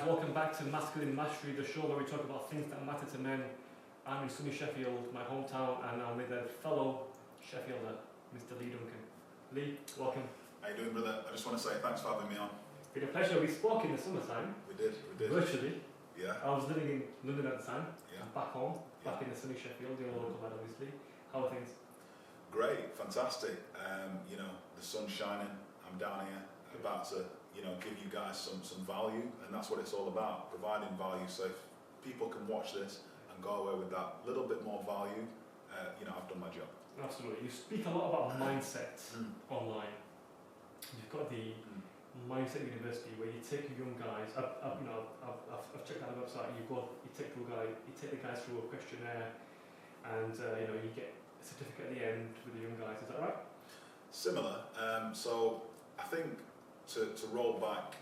welcome back to Masculine Mastery, the show where we talk about things that matter to men. I'm in sunny Sheffield, my hometown, and I'm with a fellow Sheffielder, Mr. Lee Duncan. Lee, welcome. How you doing, brother? I just want to say thanks for having me on. It's been a pleasure. We spoke in the summertime. We did. Virtually. Yeah. I was living in London at the time. Yeah. Back home, back in the sunny Sheffield, the local lad, obviously. How are things? Great, fantastic. The sun's shining. I'm down here, about to, give you guys some value, and that's what it's all about, providing value. So if people can watch this and go away with that little bit more value, I've done my job. Absolutely. You speak a lot about mindset online. You've got the Mindset University where you take young guys. I've checked out the website. You take the guys through a questionnaire, and you get a certificate at the end with the young guys. Is that right? Similar. So I think to roll back,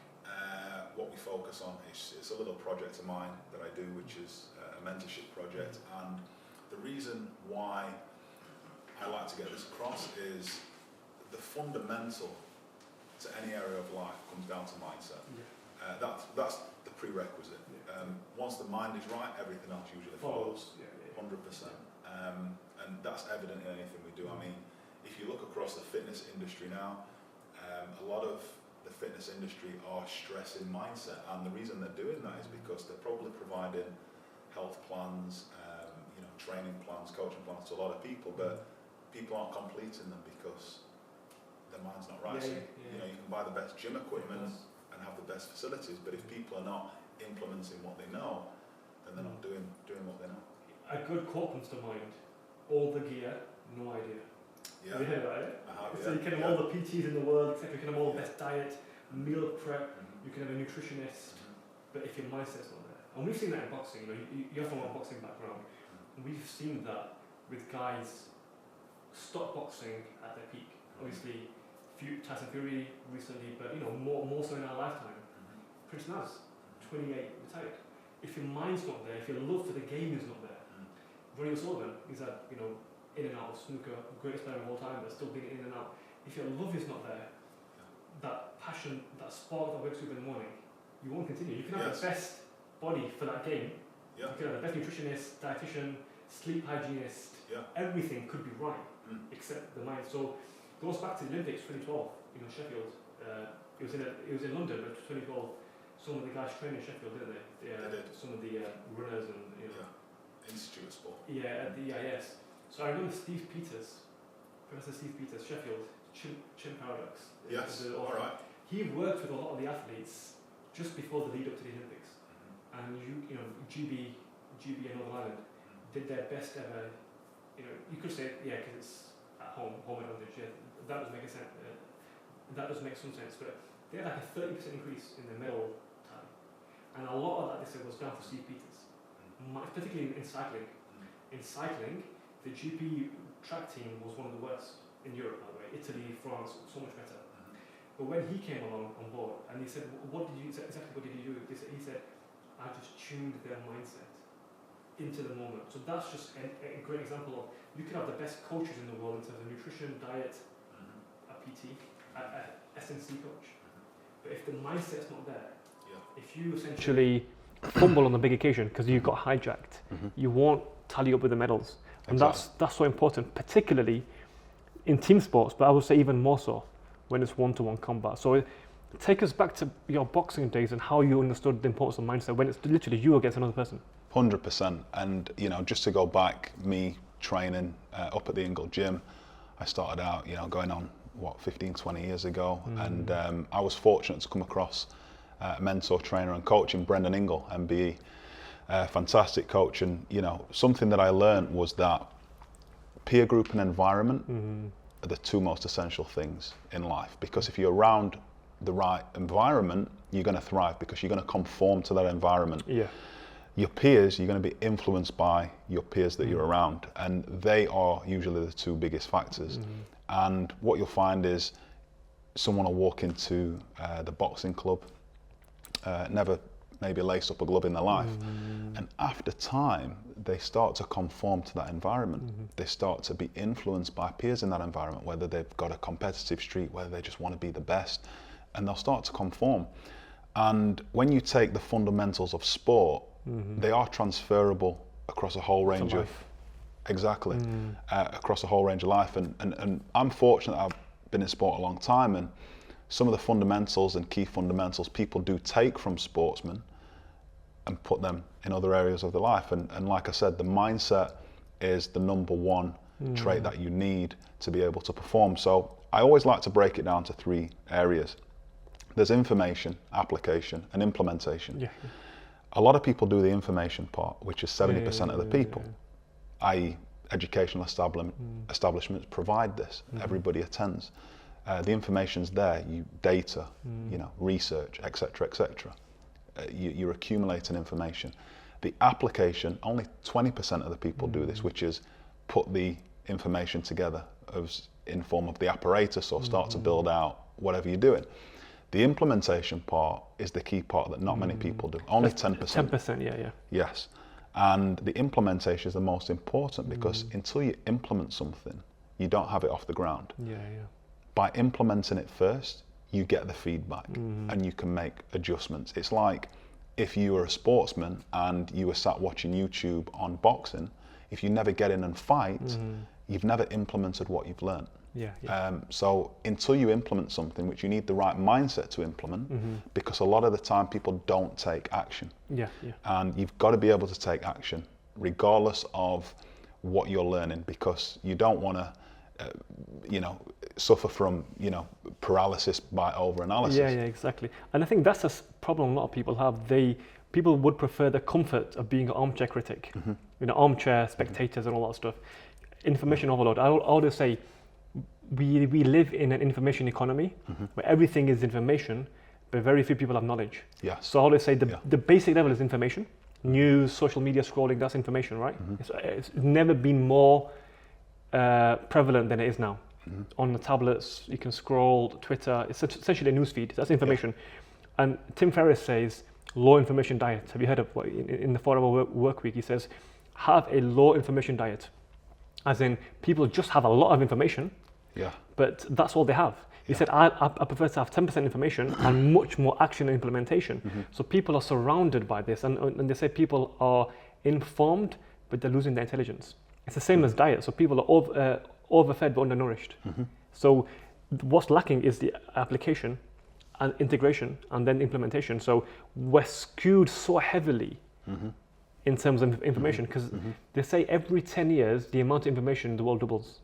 what we focus on it's a little project of mine that I do, which is a mentorship project, and the reason why I like to get this across is the fundamental to any area of life comes down to mindset. Yeah. That's the prerequisite. Yeah. Once the mind is right, everything else usually follows. 100%. And that's evident in anything we do. I mean, if you look across the fitness industry now, a lot of the fitness industry are stressing mindset, and the reason they're doing that is because they're probably providing health plans, training plans, coaching plans to a lot of people, but people aren't completing them because their mind's not right. You can buy the best gym equipment and have the best facilities, but if people are not implementing what they know, then they're not doing what they know. A good quote comes to mind: all the gear, no idea. Yeah. Have you heard about it? So you can have all the PTs in the world, etc. You can have all the best diet, meal prep, you can have a nutritionist, but if your mindset's not there. And we've seen that in boxing, you're from a boxing background, and we've seen that with guys stop boxing at their peak. Obviously, Tyson Fury recently, but more so in our lifetime. Prince Naz, 28, retired. If your mind's not there, if your love for the game is not there, Ronnie O'Sullivan, he's had, in and out of snooker, greatest player of all time, but still being in and out. If your love is not there, that passion, that spark that wakes you up in the morning, you won't continue. You can have the best body for that game. You can have the best nutritionist, dietitian, sleep hygienist. Everything could be right, except the mind. So it goes back to the Olympics 2012, Sheffield. It was in London, but 2012. Some of the guys trained in Sheffield, didn't they? They did. Some of the runners and Institute of Sport. Yeah, at the EIS. So I remember Professor Steve Peters, Sheffield, Chin Paradox. Yes, all right. He worked with a lot of the athletes just before the lead up to the Olympics. And GB and Northern Ireland did their best ever. You could say, because it's at home advantage. Yeah, that does make sense. That does make some sense. But they had like a 30% increase in their medal tally, and a lot of that they said was down to Steve Peters, particularly in cycling. In cycling, the GP track team was one of the worst in Europe, by the way. Italy, France, so much better. But when he came along on board, and he said, what did you do? He said, I just tuned their mindset into the moment. So that's just a great example of, you can have the best coaches in the world in terms of nutrition, diet, a PT, a SNC coach. But if the mindset's not there, if you essentially fumble on the big occasion because you got hijacked, you won't tally up with the medals. And that's so important, particularly in team sports, but I would say even more so when it's one-to-one combat. So take us back to your boxing days and how you understood the importance of mindset when it's literally you against another person. 100%. And just to go back, me training up at the Ingle gym, I started out, going on 15, 20 years ago, and I was fortunate to come across a mentor, trainer and coach in Brendan Ingle, MBE. Fantastic coach, and something that I learned was that peer group and environment are the two most essential things in life, because if you're around the right environment, you're going to thrive because you're going to conform to that environment. Your peers, you're going to be influenced by your peers that you're around, and they are usually the two biggest factors. And what you'll find is someone will walk into the boxing club, never maybe lace up a glove in their life, and after time they start to conform to that environment. They start to be influenced by peers in that environment, whether they've got a competitive streak, whether they just want to be the best, and they'll start to conform. And when you take the fundamentals of sport, they are transferable across a whole range of across a whole range of life. And I'm fortunate I've been in sport a long time, and some of the fundamentals and key fundamentals people do take from sportsmen and put them in other areas of their life. And like I said, the mindset is the number one trait that you need to be able to perform. So I always like to break it down to 3 areas. There's information, application, and implementation. Yeah. A lot of people do the information part, which is 70% of the people, i.e. educational establishments provide this. Everybody attends. The information's there, data, research, etc., etc. You're accumulating information. The application, only 20% of the people do this, which is put the information together in form of the apparatus or start to build out whatever you're doing. The implementation part is the key part that not many people do. Only 10%. 10%, yeah. Yes. And the implementation is the most important because until you implement something, you don't have it off the ground. Yeah. By implementing it first, you get the feedback and you can make adjustments. It's like if you were a sportsman and you were sat watching YouTube on boxing, if you never get in and fight, you've never implemented what you've learned. So until you implement something, which you need the right mindset to implement, because a lot of the time people don't take action. And you've got to be able to take action regardless of what you're learning, because you don't want to suffer from paralysis by over-analysis. Yeah, exactly. And I think that's a problem a lot of people have. People would prefer the comfort of being an armchair critic, armchair spectators and all that stuff. Information overload. I always say we live in an information economy where everything is information, but very few people have knowledge. So I always say the basic level is information. News, social media scrolling, that's information, right? It's never been more prevalent than it is now. On the tablets, you can scroll Twitter. It's essentially a newsfeed. That's information. And Tim Ferriss says low information diet. Have you heard of what in the 4-hour work week? He says have a low information diet, as in people just have a lot of information. But that's all they have. He said, I prefer to have 10% information and much more action and implementation. So people are surrounded by this, and they say people are informed, but they're losing their intelligence. It's the same as diet. So people are overfed but undernourished. So what's lacking is the application and integration and then implementation. So we're skewed so heavily in terms of information, because they say every 10 years, the amount of information in the world doubles.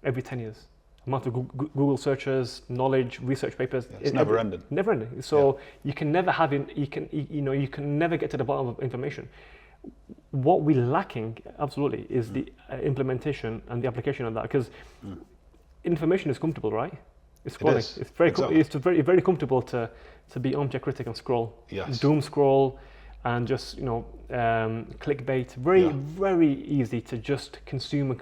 Every 10 years. Amount of Google searches, knowledge, research papers. It's never ending. Never ending. So you can never have you can never get to the bottom of information. What we're lacking, absolutely, is the implementation and the application of that. Because information is comfortable, right? It's scrolling. It's very it's very comfortable to be armchair critic and scroll. Doom scroll, and just clickbait. Very easy to just consume.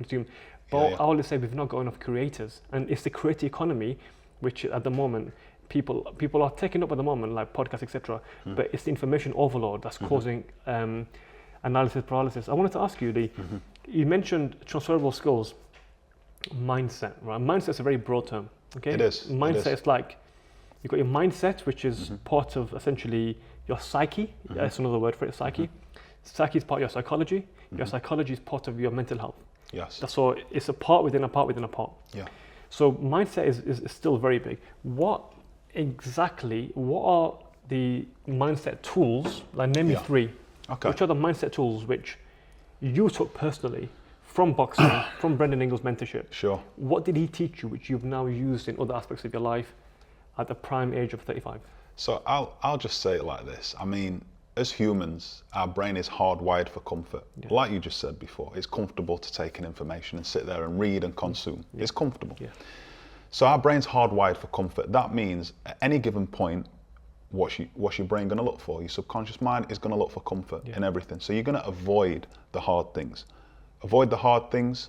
But I always say we've not got enough creators, and it's the creator economy, which at the moment people are taking up at the moment, like podcasts, etc. But it's the information overload that's causing analysis paralysis. I wanted to ask you, you mentioned transferable skills, mindset, right? Mindset is a very broad term. Okay, it is. Mindset is like you've got your mindset, which is part of essentially your psyche. That's another word for it, psyche. Psyche is part of your psychology. Your psychology is part of your mental health. So it's a part within a part within a part. So mindset is still very big. What are the mindset tools? Like name me 3. Which are the mindset tools which you took personally from boxing, from Brendan Ingles' mentorship? What did he teach you which you've now used in other aspects of your life at the prime age of 35? So I'll just say it like this. I mean, as humans, our brain is hardwired for comfort. Like you just said before, it's comfortable to take in information and sit there and read and consume. It's comfortable. So our brain's hardwired for comfort. That means at any given point, what's your brain going to look for? Your subconscious mind is going to look for comfort in everything. So you're going to avoid the hard things. Avoid the hard things,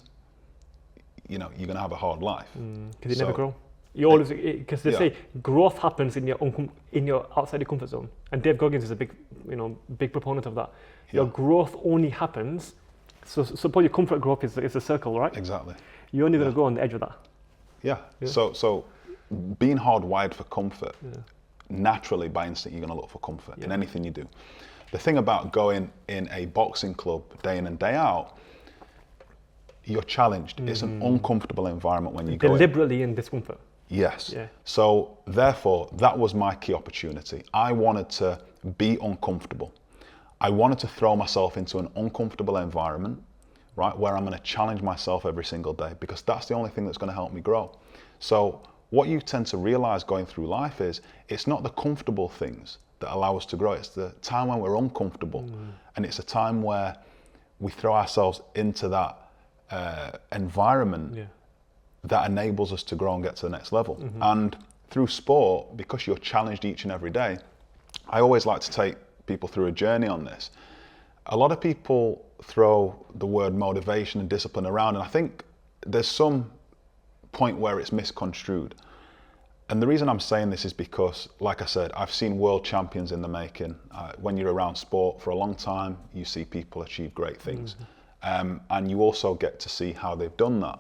you're going to have a hard life. Because you never grow. You always, because they say growth happens in your outside your comfort zone, and Dave Goggins is a big proponent of that. Your growth only happens. So suppose your comfort growth is a circle, right? Exactly. You're only going to go on the edge of that. So being hardwired for comfort, naturally, by instinct, you're going to look for comfort in anything you do. The thing about going in a boxing club day in and day out, you're challenged. It's an uncomfortable environment when you go in. Deliberately in discomfort. Yes. Yeah. So therefore, that was my key opportunity. I wanted to be uncomfortable. I wanted to throw myself into an uncomfortable environment, right, where I'm going to challenge myself every single day, because that's the only thing that's going to help me grow. So what you tend to realize going through life is it's not the comfortable things that allow us to grow. It's the time when we're uncomfortable. And it's a time where we throw ourselves into that environment that enables us to grow and get to the next level. And through sport, because you're challenged each and every day, I always like to take people through a journey on this. A lot of people throw the word motivation and discipline around, and I think there's some point where it's misconstrued. And the reason I'm saying this is because, like I said, I've seen world champions in the making. When you're around sport for a long time, you see people achieve great things. And you also get to see how they've done that.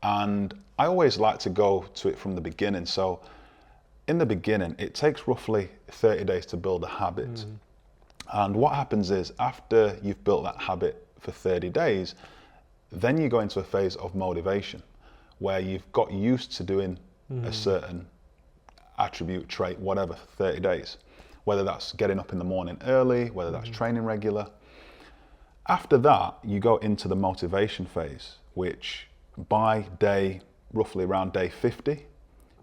And I always like to go to it from the beginning. So in the beginning, it takes roughly 30 days to build a habit. And what happens is, after you've built that habit for 30 days, then you go into a phase of motivation, where you've got used to doing a certain attribute, trait, whatever, for 30 days. Whether that's getting up in the morning early, whether that's training regular. After that, you go into the motivation phase, which by roughly around day 50,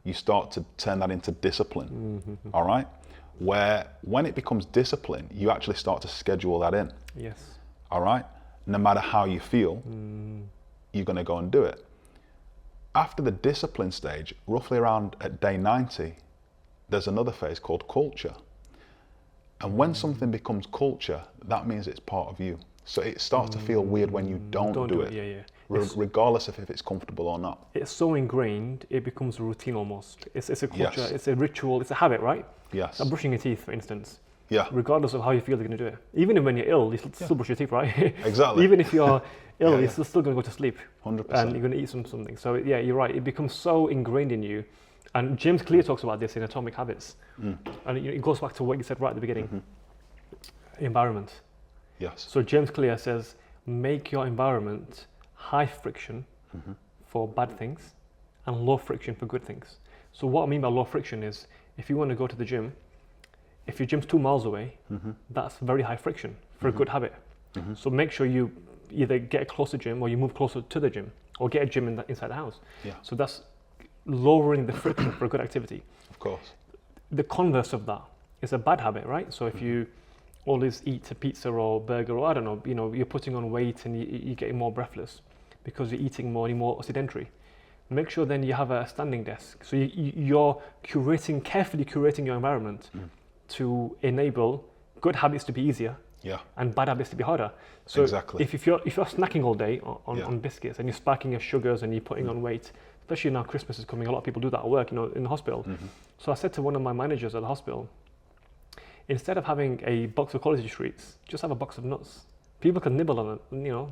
you start to turn that into discipline, all right? Where when it becomes discipline, you actually start to schedule that in. Yes. All right? No matter how you feel, you're going to go and do it. After the discipline stage, roughly around at day 90, there's another phase called culture. And when something becomes culture, that means it's part of you. So it starts to feel weird when you don't do it. Regardless of if it's comfortable or not. It's so ingrained, it becomes a routine almost. It's a culture, it's a ritual, it's a habit, right? Yes. Like brushing your teeth, for instance. Yeah. Regardless of how you feel, you're going to do it. Even when you're ill, you still brush your teeth, right? Exactly. Even if you're ill, you're still going to go to sleep. 100%. And you're going to eat something. So yeah, you're right. It becomes so ingrained in you. And James Clear talks about this in Atomic Habits. And it goes back to what you said right at the beginning. Environment. Yes. So James Clear says, make your environment high friction for bad things and low friction for good things. So what I mean by low friction is, if you want to go to the gym, if your gym's 2 miles away, that's very high friction for a good habit. So make sure you either get a closer gym or you move closer to the gym, or get a gym inside the house. Yeah. So that's lowering the friction for a good activity. Of course. The converse of that is a bad habit, right? So if you always eat a pizza or burger, or I don't know, you're putting on weight and you're getting more breathless because you're eating more and you're more sedentary. Make sure then you have a standing desk. So you're carefully curating your environment to enable good habits to be easier and bad habits to be harder. So exactly. if you're snacking all day on biscuits and you're spiking your sugars and you're putting on weight, especially now Christmas is coming, a lot of people do that at work, in the hospital. So I said to one of my managers at the hospital, instead of having a box of quality treats, just have a box of nuts. People can nibble on it,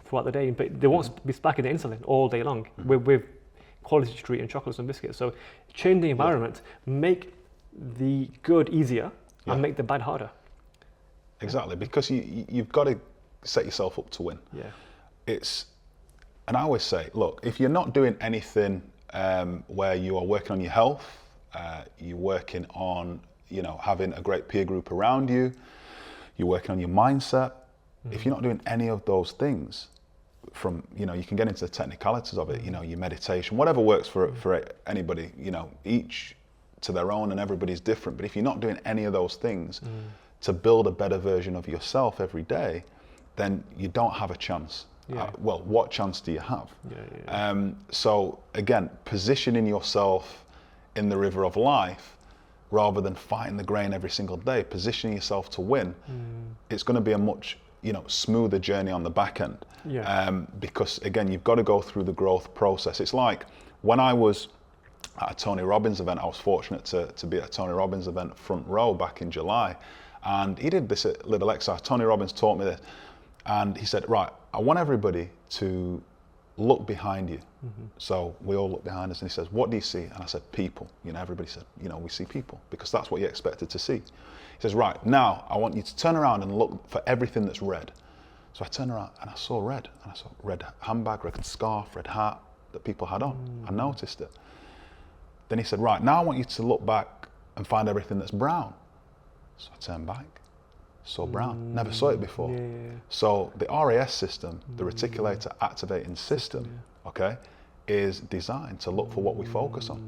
throughout the day, but they won't be spiking their insulin all day long with quality treat and chocolates and biscuits. So change the environment, make the good easier and make the bad harder. Exactly, because you've got to set yourself up to win. Yeah. And I always say, look, if you're not doing anything where you are working on your health, you're working on having a great peer group around you, you're working on your mindset. If you're not doing any of those things, from you can get into the technicalities of it, your meditation, whatever works for anybody, each to their own, and everybody's different. But if you're not doing any of those things to build a better version of yourself every day, then you don't have a chance. Well, what chance do you have? So again, positioning yourself in the river of life, rather than fighting the grain every single day, positioning yourself to win, it's going to be a much smoother journey on the back end. Because again, you've got to go through the growth process. It's like when I was at a Tony Robbins event, I was fortunate to be at a Tony Robbins event front row back in July, and he did this little exercise. Tony Robbins taught me this, and he said, right, I want everybody to look behind you. So we all look behind us, and he says, what do you see? And I said, people. Everybody said, we see people, because that's what you expected to see. He says, right, now I want you to turn around and look for everything that's red. So I turned around and I saw red. And I saw red handbag, red scarf, red hat that people had on. I noticed it. Then he said, right, now I want you to look back and find everything that's brown. So I turned back, saw brown, never saw it before. Yeah. So the RAS system, the reticular activating system, okay, is designed to look for what we focus on.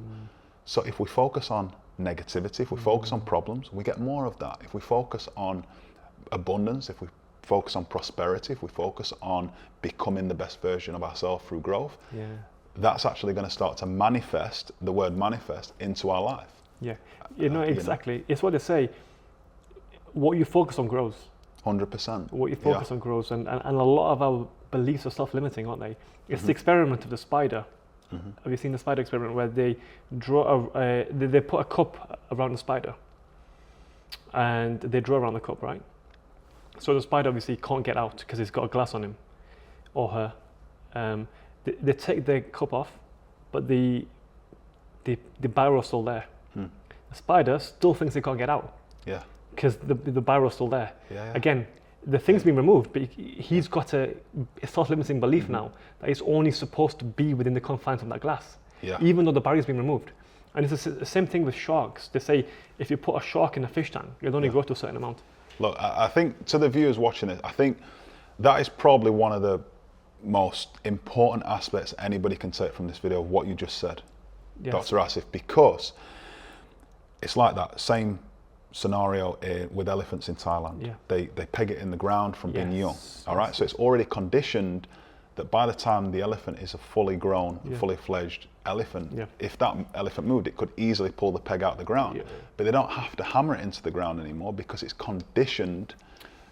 So if we focus on negativity, if we focus on problems, we get more of that. If we focus on abundance, if we focus on prosperity, if we focus on becoming the best version of ourselves through growth, that's actually going to start to manifest, the word manifest, into our life. Yeah, exactly. It's what they say, what you focus on grows. 100%. What you focus on grows, and a lot of our beliefs are self-limiting, aren't they? It's the experiment of the spider. Have you seen the spider experiment where they draw they put a cup around the spider and they draw around the cup, right? So the spider obviously can't get out because he's got a glass on him or her. They take the cup off, but the barrel's still there. The spider still thinks he can't get out. Yeah. Because the barrel's still there. Yeah. Again, the thing's been removed, but he's got a self-limiting belief now that he's only supposed to be within the confines of that glass, even though the barrier's been removed. And it's the same thing with sharks. They say if you put a shark in a fish tank, it'll only grow to a certain amount. Look, I think to the viewers watching it, I think that is probably one of the most important aspects anybody can take from this video, what you just said, Dr. Asif, because it's like that same scenario with elephants in Thailand. They peg it in the ground from being young. All right, so it's already conditioned that by the time the elephant is a fully grown, fully fledged elephant, if that elephant moved, it could easily pull the peg out of the ground. But they don't have to hammer it into the ground anymore because it's conditioned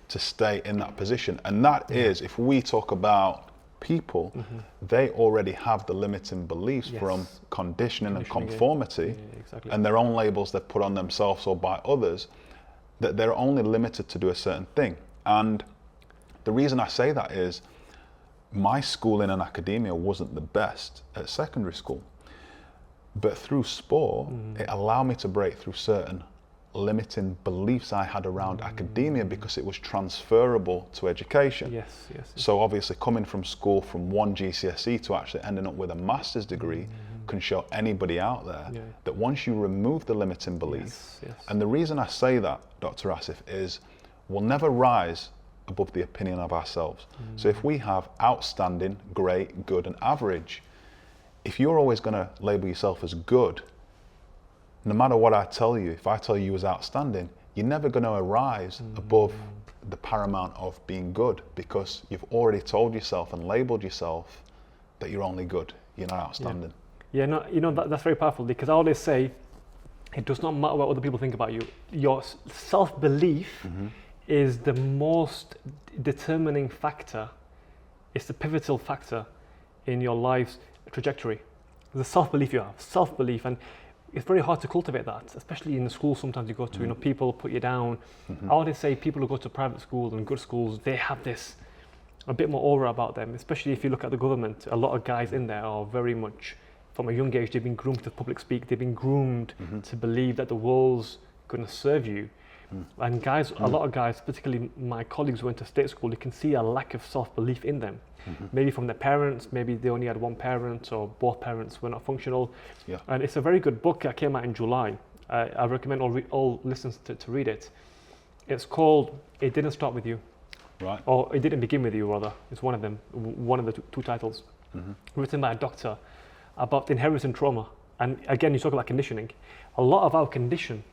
to stay in that position. And that is, if we talk about people, they already have the limiting beliefs from conditioning and conformity and their own labels they've put on themselves or by others, that they're only limited to do a certain thing. And the reason I say that is my schooling and academia wasn't the best at secondary school, but through sport it allowed me to break through certain limiting beliefs I had around academia because it was transferable to education. So obviously coming from school from one GCSE to actually ending up with a master's degree can show anybody out there that once you remove the limiting belief, and the reason I say that, Dr. Asif, is we'll never rise above the opinion of ourselves. So if we have outstanding, great, good and average, if you're always going to label yourself as good, no matter what I tell you, if I tell you was outstanding, you're never going to arise above the paramount of being good because you've already told yourself and labeled yourself that you're only good, you're not outstanding. That's very powerful because I always say it does not matter what other people think about you. Your self-belief is the most determining factor. It's the pivotal factor in your life's trajectory. The self-belief you have, self-belief, and it's very hard to cultivate that, especially in the schools sometimes you go to, people put you down. I always say people who go to private schools and good schools, they have this, a bit more aura about them, especially if you look at the government. A lot of guys in there are very much, from a young age, they've been groomed to public speak, they've been groomed to believe that the world's going to serve you. And guys, a lot of guys, particularly my colleagues who went to state school, you can see a lack of self-belief in them. Maybe from their parents, maybe they only had one parent or both parents were not functional. And it's a very good book that came out in July. I recommend all listeners to read it. It's called It Didn't Start With You. Right. Or It Didn't Begin With You, rather. It's one of them, one of the two titles. Written by a doctor about inherited trauma. And again, you talk about conditioning. A lot of our conditioning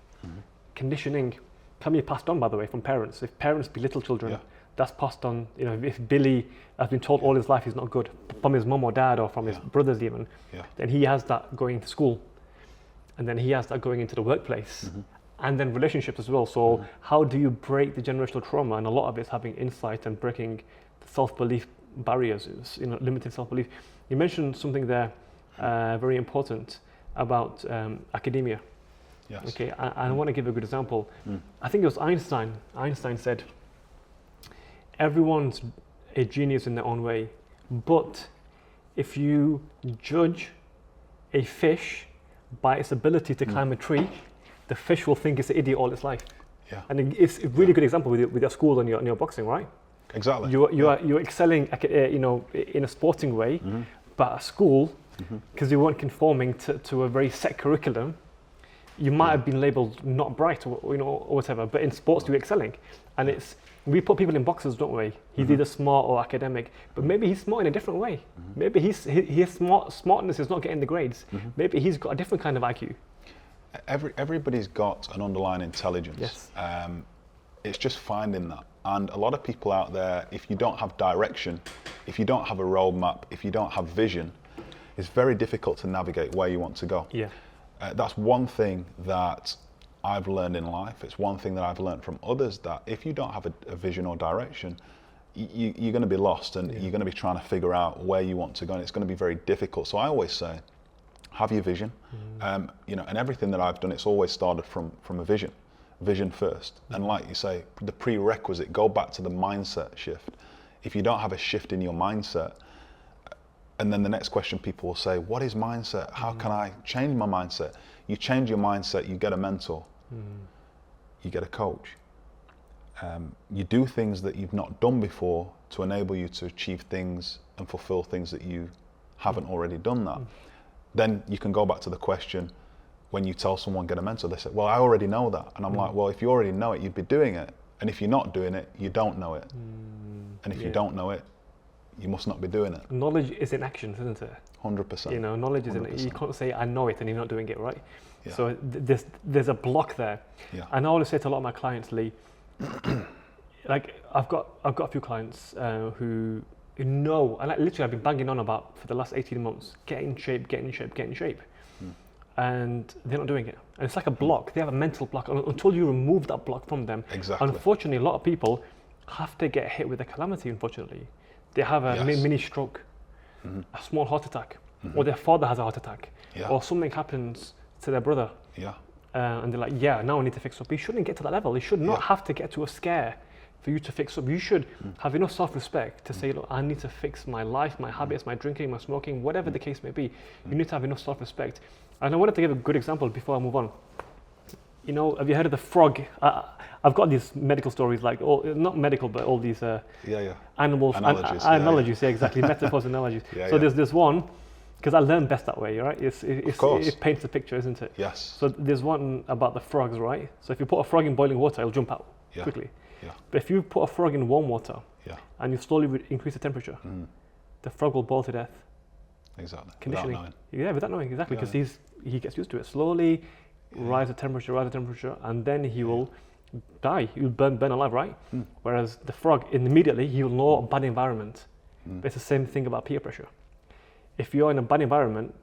can be passed on, by the way, from parents. If parents belittle children, that's passed on. If Billy has been told all his life he's not good from his mum or dad or from his brothers even, then he has that going to school, and then he has that going into the workplace, and then relationships as well. So how do you break the generational trauma? And a lot of it's having insight and breaking the self-belief barriers, limiting self-belief. You mentioned something there very important about academia. Okay, I want to give a good example. I think it was Einstein. Einstein said, everyone's a genius in their own way, but if you judge a fish by its ability to climb a tree, the fish will think it's an idiot all its life. Yeah. And it's a really good example with your school and your boxing, right? Exactly. You're excelling, in a sporting way, but at school, because you weren't conforming to a very set curriculum, you might have been labelled not bright or whatever. But in sports, you're excelling, and we put people in boxes, don't we? He's either smart or academic, but maybe he's smart in a different way. Maybe his smartness is not getting the grades. Maybe he's got a different kind of IQ. Everybody's got an underlying intelligence. Yes. It's just finding that. And a lot of people out there, if you don't have direction, if you don't have a roadmap, if you don't have vision, it's very difficult to navigate where you want to go. Yeah. That's one thing that I've learned in life. It's one thing that I've learned from others, that if you don't have a vision or direction, you're going to be lost, and you're going to be trying to figure out where you want to go, and it's going to be very difficult. So I always say, have your vision. And everything that I've done, it's always started from a vision first. And like you say, the prerequisite, go back to the mindset shift. If you don't have a shift in your mindset, and then the next question people will say, what is mindset? How can I change my mindset? You change your mindset, you get a mentor, you get a coach. You do things that you've not done before to enable you to achieve things and fulfill things that you haven't already done that. Then you can go back to the question, when you tell someone get a mentor, they say, well, I already know that. And I'm like, well, if you already know it, you'd be doing it. And if you're not doing it, you don't know it. And if you don't know it, you must not be doing it. Knowledge is in action, isn't it? 100%. Knowledge is in it. You can't say I know it and you're not doing it, right? Yeah. So there's a block there. Yeah. And I always say to a lot of my clients, Lee, like I've got a few clients who know, and literally I've been banging on about for the last 18 months, get in shape. And they're not doing it. And it's like a block. They have a mental block until you remove that block from them. Exactly. Unfortunately, a lot of people have to get hit with a calamity, unfortunately. They have a mini stroke, a small heart attack, or their father has a heart attack, or something happens to their brother. Yeah. And they're like, now I need to fix up. You shouldn't get to that level. You should not have to get to a scare for you to fix up. You should have enough self-respect to say, look, I need to fix my life, my habits, my drinking, my smoking, whatever the case may be. You need to have enough self-respect. And I wanted to give a good example before I move on. Have you heard of the frog? I've got these medical stories, like, not medical, but all these animals. Analogies, exactly, metaphors, analogies. There's this one, because I learn best that way, right? It paints a picture, isn't it? Yes. So there's one about the frogs, right? So if you put a frog in boiling water, it'll jump out quickly. Yeah. But if you put a frog in warm water and you slowly increase the temperature, the frog will boil to death. Exactly. Conditioning. Without knowing. Without knowing, exactly, because he gets used to it. Slowly rise the temperature, and then he will die. He will burn alive, right? Whereas the frog, immediately, he will know a bad environment. But it's the same thing about peer pressure. If you're in a bad environment,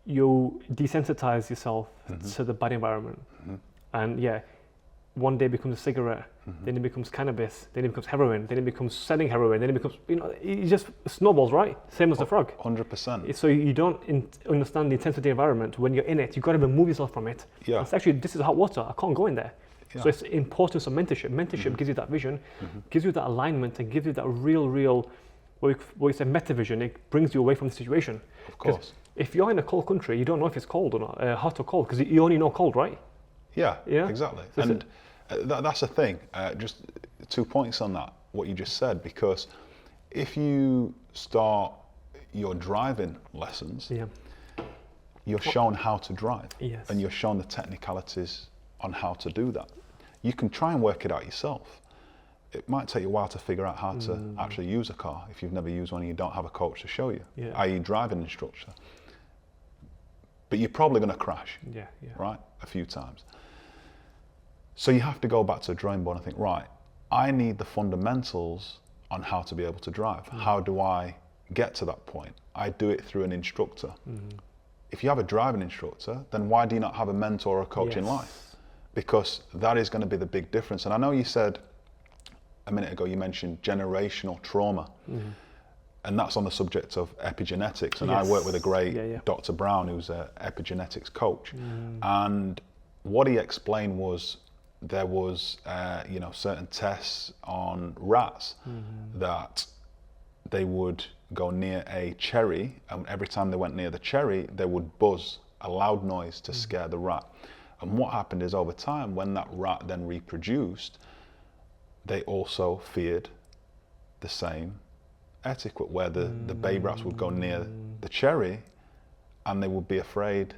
you desensitize yourself to the bad environment. And one day becomes a cigarette, then it becomes cannabis, then it becomes heroin, then it becomes selling heroin, then it becomes, it just snowballs, right? Same as the frog. 100%. So you don't understand the intensity of the environment. When you're in it, you've got to remove yourself from it. Yeah. It's actually, this is hot water, I can't go in there. Yeah. So it's the importance of mentorship. Mentorship gives you that vision, gives you that alignment, and gives you that real, what we say meta-vision. It brings you away from the situation. Of course. If you're in a cold country, you don't know if it's cold or not, hot or cold, because you only know cold, right? Yeah, exactly. So and that's the thing. Just 2 points on that, what you just said, because if you start your driving lessons, you're shown how to drive, and you're shown the technicalities on how to do that. You can try and work it out yourself. It might take you a while to figure out how to actually use a car if you've never used one and you don't have a coach to show you, i.e. driving instructor. But you're probably going to crash, right, a few times. So you have to go back to the drawing board and think, right, I need the fundamentals on how to be able to drive. How do I get to that point? I do it through an instructor. If you have a driving instructor, then why do you not have a mentor or a coach in life? Because that is going to be the big difference. And I know you said a minute ago, you mentioned generational trauma. And that's on the subject of epigenetics. And I work with a great Dr. Brown, who's an epigenetics coach. And what he explained was there was, certain tests on rats that they would go near a cherry, and every time they went near the cherry, they would buzz a loud noise to scare the rat. And what happened is, over time, when that rat then reproduced, they also feared the same etiquette, where the baby rats would go near the cherry and they would be afraid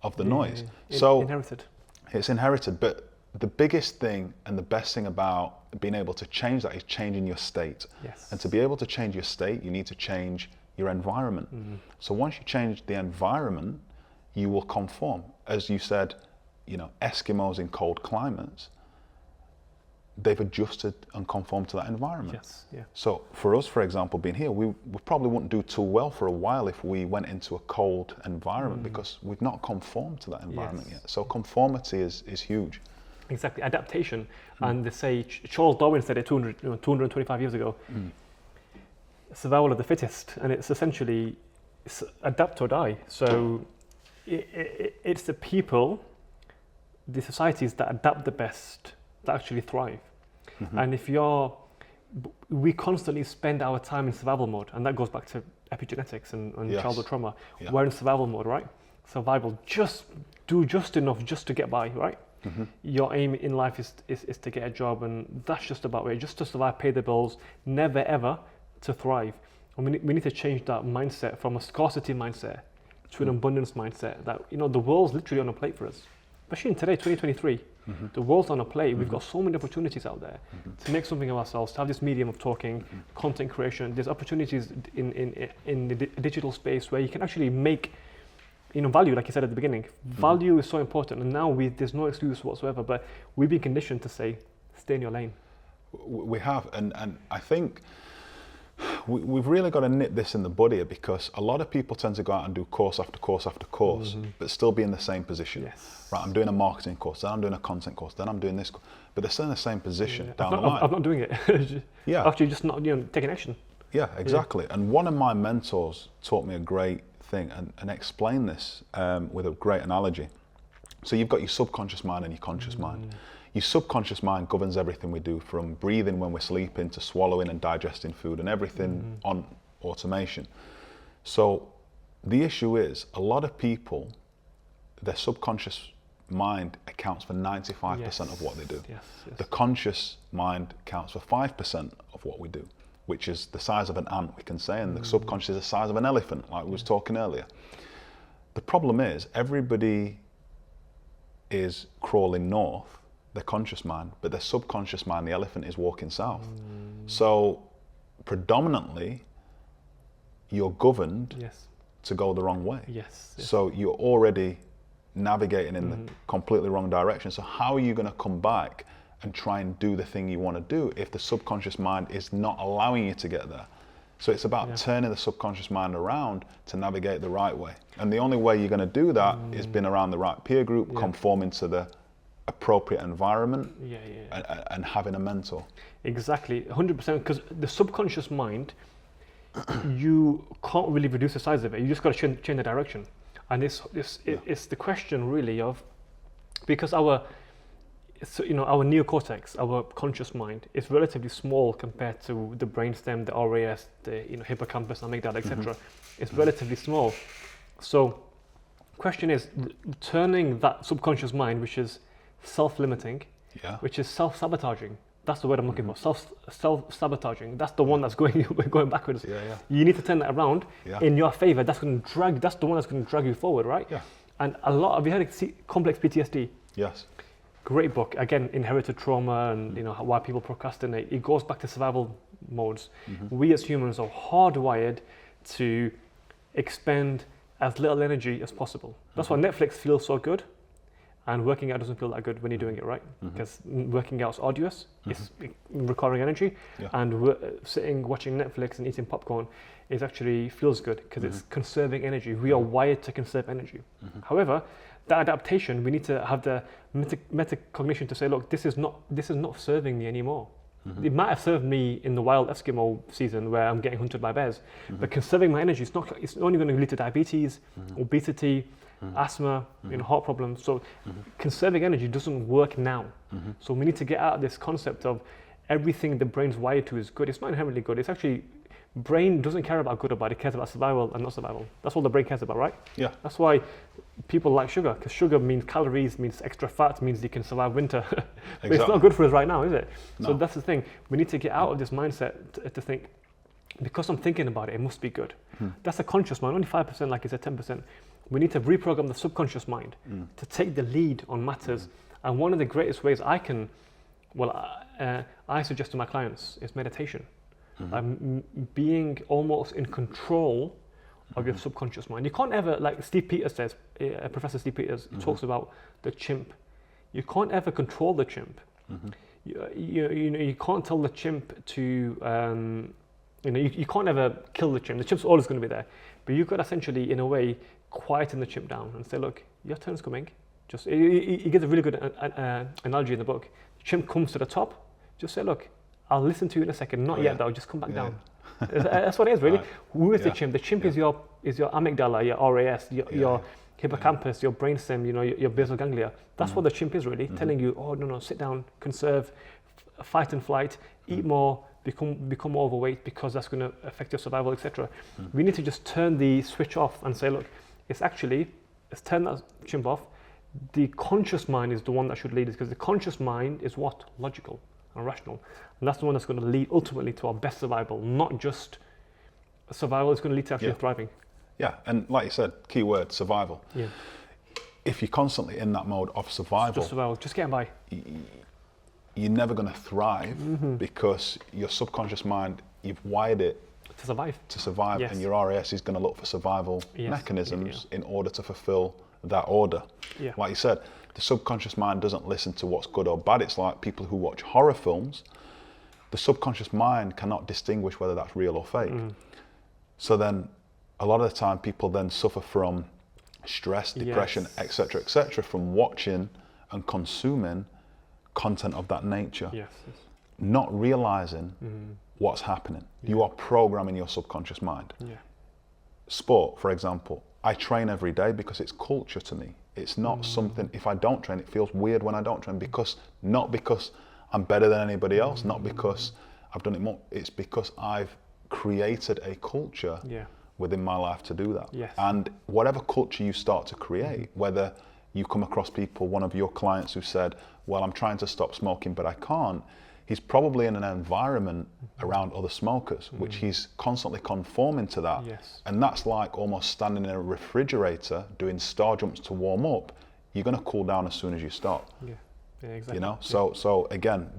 of the noise. So inherited. It's inherited, but the biggest thing and the best thing about being able to change that is changing your state. Yes. And to be able to change your state, you need to change your environment. So once you change the environment, you will conform. As you said, you know, Eskimos in cold climates, they've adjusted and conformed to that environment. Yes, yeah. So for us, for example, being here, we probably wouldn't do too well for a while if we went into a cold environment, because we've not conformed to that environment yet. So conformity is huge. Exactly, adaptation. And they say, Charles Darwin said it 225 years ago, survival of the fittest. And it's essentially, it's adapt or die. So it's the people, the societies that adapt the best that actually thrive. And if we constantly spend our time in survival mode, and that goes back to epigenetics and childhood trauma. We're in survival mode, right? Survival, just do just enough just to get by, right? Your aim in life is to get a job, and that's just about it, just to survive, pay the bills, never ever to thrive. And we need to change that mindset from a scarcity mindset to an abundance mindset, that, you know, the world's literally on a plate for us. Especially in today, 2023, the world's on a plate. We've got so many opportunities out there to make something of ourselves, to have this medium of talking, content creation. There's opportunities in the digital space where you can actually make, you know, value, like you said at the beginning. Value is so important, and now there's no excuse whatsoever, but we've been conditioned to say, stay in your lane. We have, and I think we've really got to nip this in the bud here, because a lot of people tend to go out and do course after course after course, but still be in the same position. Right, I'm doing a marketing course, then I'm doing a content course, then I'm doing this, but they're still in the same position down the line. I'm not doing it. Actually, just not, you know, taking action. Yeah, exactly. And one of my mentors taught me a great thing and explained this with a great analogy. So you've got your subconscious mind and your conscious mind. Your subconscious mind governs everything we do, from breathing when we're sleeping to swallowing and digesting food, and everything on automation. So the issue is, a lot of people, their subconscious mind accounts for 95% of what they do. The conscious mind accounts for 5% of what we do, which is the size of an ant, we can say, and the subconscious is the size of an elephant, like we was talking earlier. The problem is, everybody is crawling north, their conscious mind, but their subconscious mind, the elephant, is walking south. So predominantly, you're governed to go the wrong way. So you're already navigating in the completely wrong direction. So how are you going to come back and try and do the thing you want to do if the subconscious mind is not allowing you to get there? So it's about turning the subconscious mind around to navigate the right way. And the only way you're going to do that is being around the right peer group, conforming to the appropriate environment, and having a mentor. Exactly, 100%, because the subconscious mind, you can't really reduce the size of it. You just got to change the direction. And it's the question really of, because our neocortex, our conscious mind, is relatively small compared to the brainstem, the RAS, the hippocampus, amygdala, etc. It's relatively small. So, question is turning that subconscious mind, which is self-limiting, which is self-sabotaging. That's the word I'm looking for. Self-sabotaging. That's the one that's going backwards. You need to turn that around in your favor. That's the one that's going to drag you forward, right? And have you heard of complex PTSD? Yes. Great book. Again, inherited trauma and why people procrastinate. It goes back to survival modes. We as humans are hardwired to expend as little energy as possible. That's why Netflix feels so good. And working out doesn't feel that good when you're doing it right, because working out's arduous, it's requiring energy, and sitting watching Netflix and eating popcorn actually feels good because it's conserving energy. We are wired to conserve energy. However, that adaptation, we need to have the metacognition to say, look, this is not serving me anymore. It might have served me in the wild Eskimo season where I'm getting hunted by bears, but conserving my energy, it's only going to lead to diabetes, obesity, asthma, heart problems. So conserving energy doesn't work now. So we need to get out of this concept of everything the brain's wired to is good. It's not inherently good. It's actually Brain doesn't care about good or bad, it cares about survival and not survival. That's all the brain cares about, right? Yeah. That's why people like sugar, because sugar means calories, means extra fat, means you can survive winter. But Exactly. it's not good for us right now, is it? No. So that's the thing. We need to get out of this mindset to think, because I'm thinking about it, it must be good. That's a conscious mind, only 5%, like you said, 10%. We need to reprogram the subconscious mind to take the lead on matters. And one of the greatest ways I can, I suggest to my clients is meditation. Being almost in control of your subconscious mind. You can't ever, like Steve Peters says, Professor Steve Peters talks about the chimp. You can't ever control the chimp. You can't tell the chimp to, you can't ever kill the chimp. The chimp's always going to be there. But you've got to essentially, in a way, quieten the chimp down and say, look, your turn's coming. Just, he gives a really good analogy in the book. The chimp comes to the top, just say, look, I'll listen to you in a second. Not yet though, just come back down. That's what it is really. Right. Who is the chimp? The chimp is your amygdala, your RAS, your hippocampus, your brainstem, your basal ganglia. That's what the chimp is really, telling you, oh no, sit down, conserve, fight and flight, eat more, become more overweight because that's going to affect your survival, etc. We need to just turn the switch off and say, look, let's turn that chimp off. The conscious mind is the one that should lead us, because the conscious mind is what? Logical and rational. And that's the one that's going to lead ultimately to our best survival, not just survival, it's going to lead to actually thriving. Yeah, and like you said, key word, survival. Yeah. If you're constantly in that mode of survival, Just survival, just getting by. You're never going to thrive because your subconscious mind, you've wired it To survive. Yes. and your RAS is going to look for survival mechanisms in order to fulfill that order. Yeah. Like you said, the subconscious mind doesn't listen to what's good or bad. It's like people who watch horror films. The subconscious mind cannot distinguish whether that's real or fake. So then a lot of the time people then suffer from stress, depression, etc., from watching and consuming content of that nature, not realizing what's happening. You are programming your subconscious mind. Sport, for example, I train every day because it's culture to me. It's not something, if I don't train, it feels weird when I don't train, not because I'm better than anybody else, not because I've done it more, it's because I've created a culture within my life to do that. And whatever culture you start to create, whether you come across people, one of your clients who said, well, I'm trying to stop smoking, but I can't, he's probably in an environment around other smokers, which he's constantly conforming to that. And that's like almost standing in a refrigerator doing star jumps to warm up. You're going to cool down as soon as you stop. Exactly. You know, so again,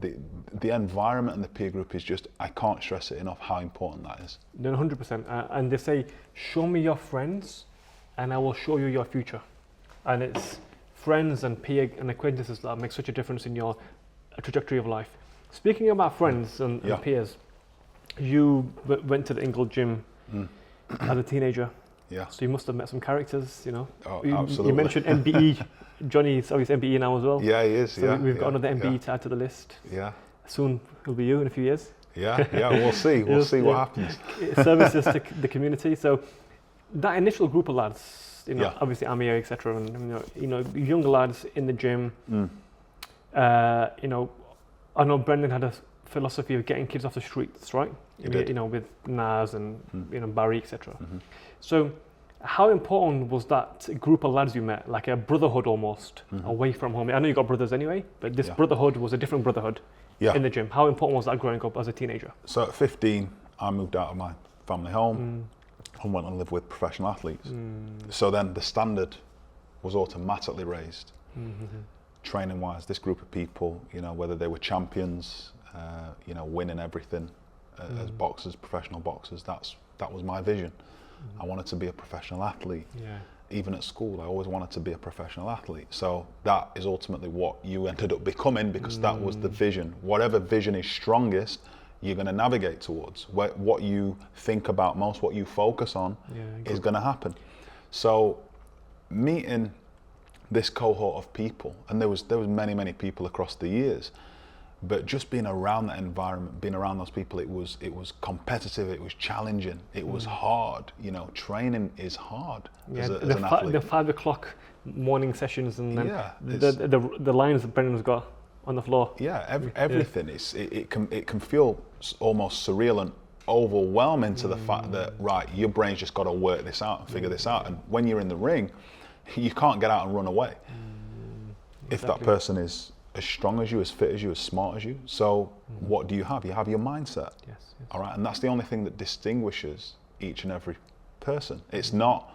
the environment and the peer group is just, I can't stress it enough how important that is. No, 100%. And they say, show me your friends and I will show you your future. And it's friends and peer and acquaintances that make such a difference in your trajectory of life. Speaking about friends and peers, you went to the Ingle gym as a teenager. So you must have met some characters, Oh, you absolutely. You mentioned MBE. Johnny's obviously MBE now as well. Yeah, he is. So we've got another MBE to add to the list. Soon it'll be you in a few years. We'll see. We'll see what happens. Services to the community. So that initial group of lads, obviously I'm here, etc., and younger lads in the gym. I know Brendan had a philosophy of getting kids off the streets, right? He did. With Naz and Barry, etc. So how important was that group of lads you met, like a brotherhood almost, away from home? I know you got brothers anyway, but this brotherhood was a different brotherhood in the gym. How important was that growing up as a teenager? So at 15, I moved out of my family home and went and lived with professional athletes. So then the standard was automatically raised. Training wise, this group of people, whether they were champions, winning everything as boxers, professional boxers, that was my vision. I wanted to be a professional athlete. Even at school, I always wanted to be a professional athlete. So that is ultimately what you ended up becoming, because that was the vision. Whatever vision is strongest, you're going to navigate towards. What you think about most, what you focus on, is going to happen. So meeting this cohort of people, and there was many people across the years, but just being around that environment, being around those people, it was competitive, it was challenging, it was hard. Training is hard as an athlete. The 5 o'clock morning sessions, and then the lines that Brendan's got on the floor. Everything is it can feel almost surreal and overwhelming to the fact that, right, your brain's just got to work this out and figure this out. And when you're in the ring, you can't get out and run away. If that person is as strong as you, as fit as you, as smart as you. So what do you have? You have your mindset. Yes. All right, and that's the only thing that distinguishes each and every person. It's not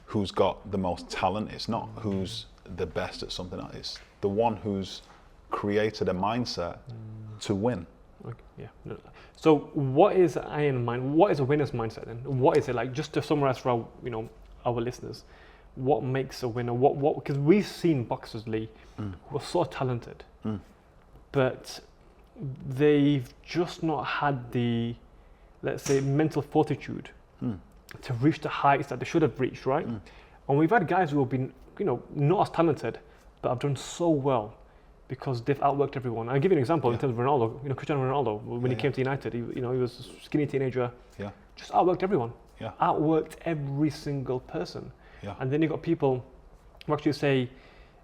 who's got the most talent. It's not who's the best at something else. It's the one who's created a mindset to win. Okay, yeah. No. So what is what is a winner's mindset then? What is it like? Just to summarize for our, our listeners, what makes a winner? What? Because we've seen boxers, Lee, who are so talented, but they've just not had the, let's say, mental fortitude to reach the heights that they should have reached, right? And we've had guys who have been, not as talented, but have done so well because they've outworked everyone. I'll give you an example in terms of Ronaldo. Cristiano Ronaldo, when he came to United, he was a skinny teenager, just outworked everyone, outworked every single person. And then you got people who actually say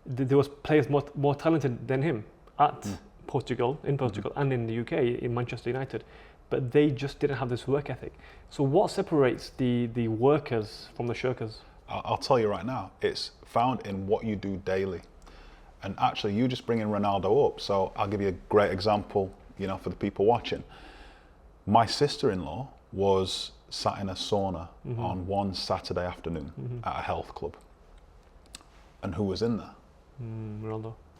there was players more talented than him at Portugal, and in the UK, in Manchester United, but they just didn't have this work ethic. So what separates the workers from the shirkers? I'll tell you right now, it's found in what you do daily. And actually, you just bringing Ronaldo up, so I'll give you a great example, for the people watching. My sister-in-law was sat in a sauna on one Saturday afternoon at a health club. And who was in there?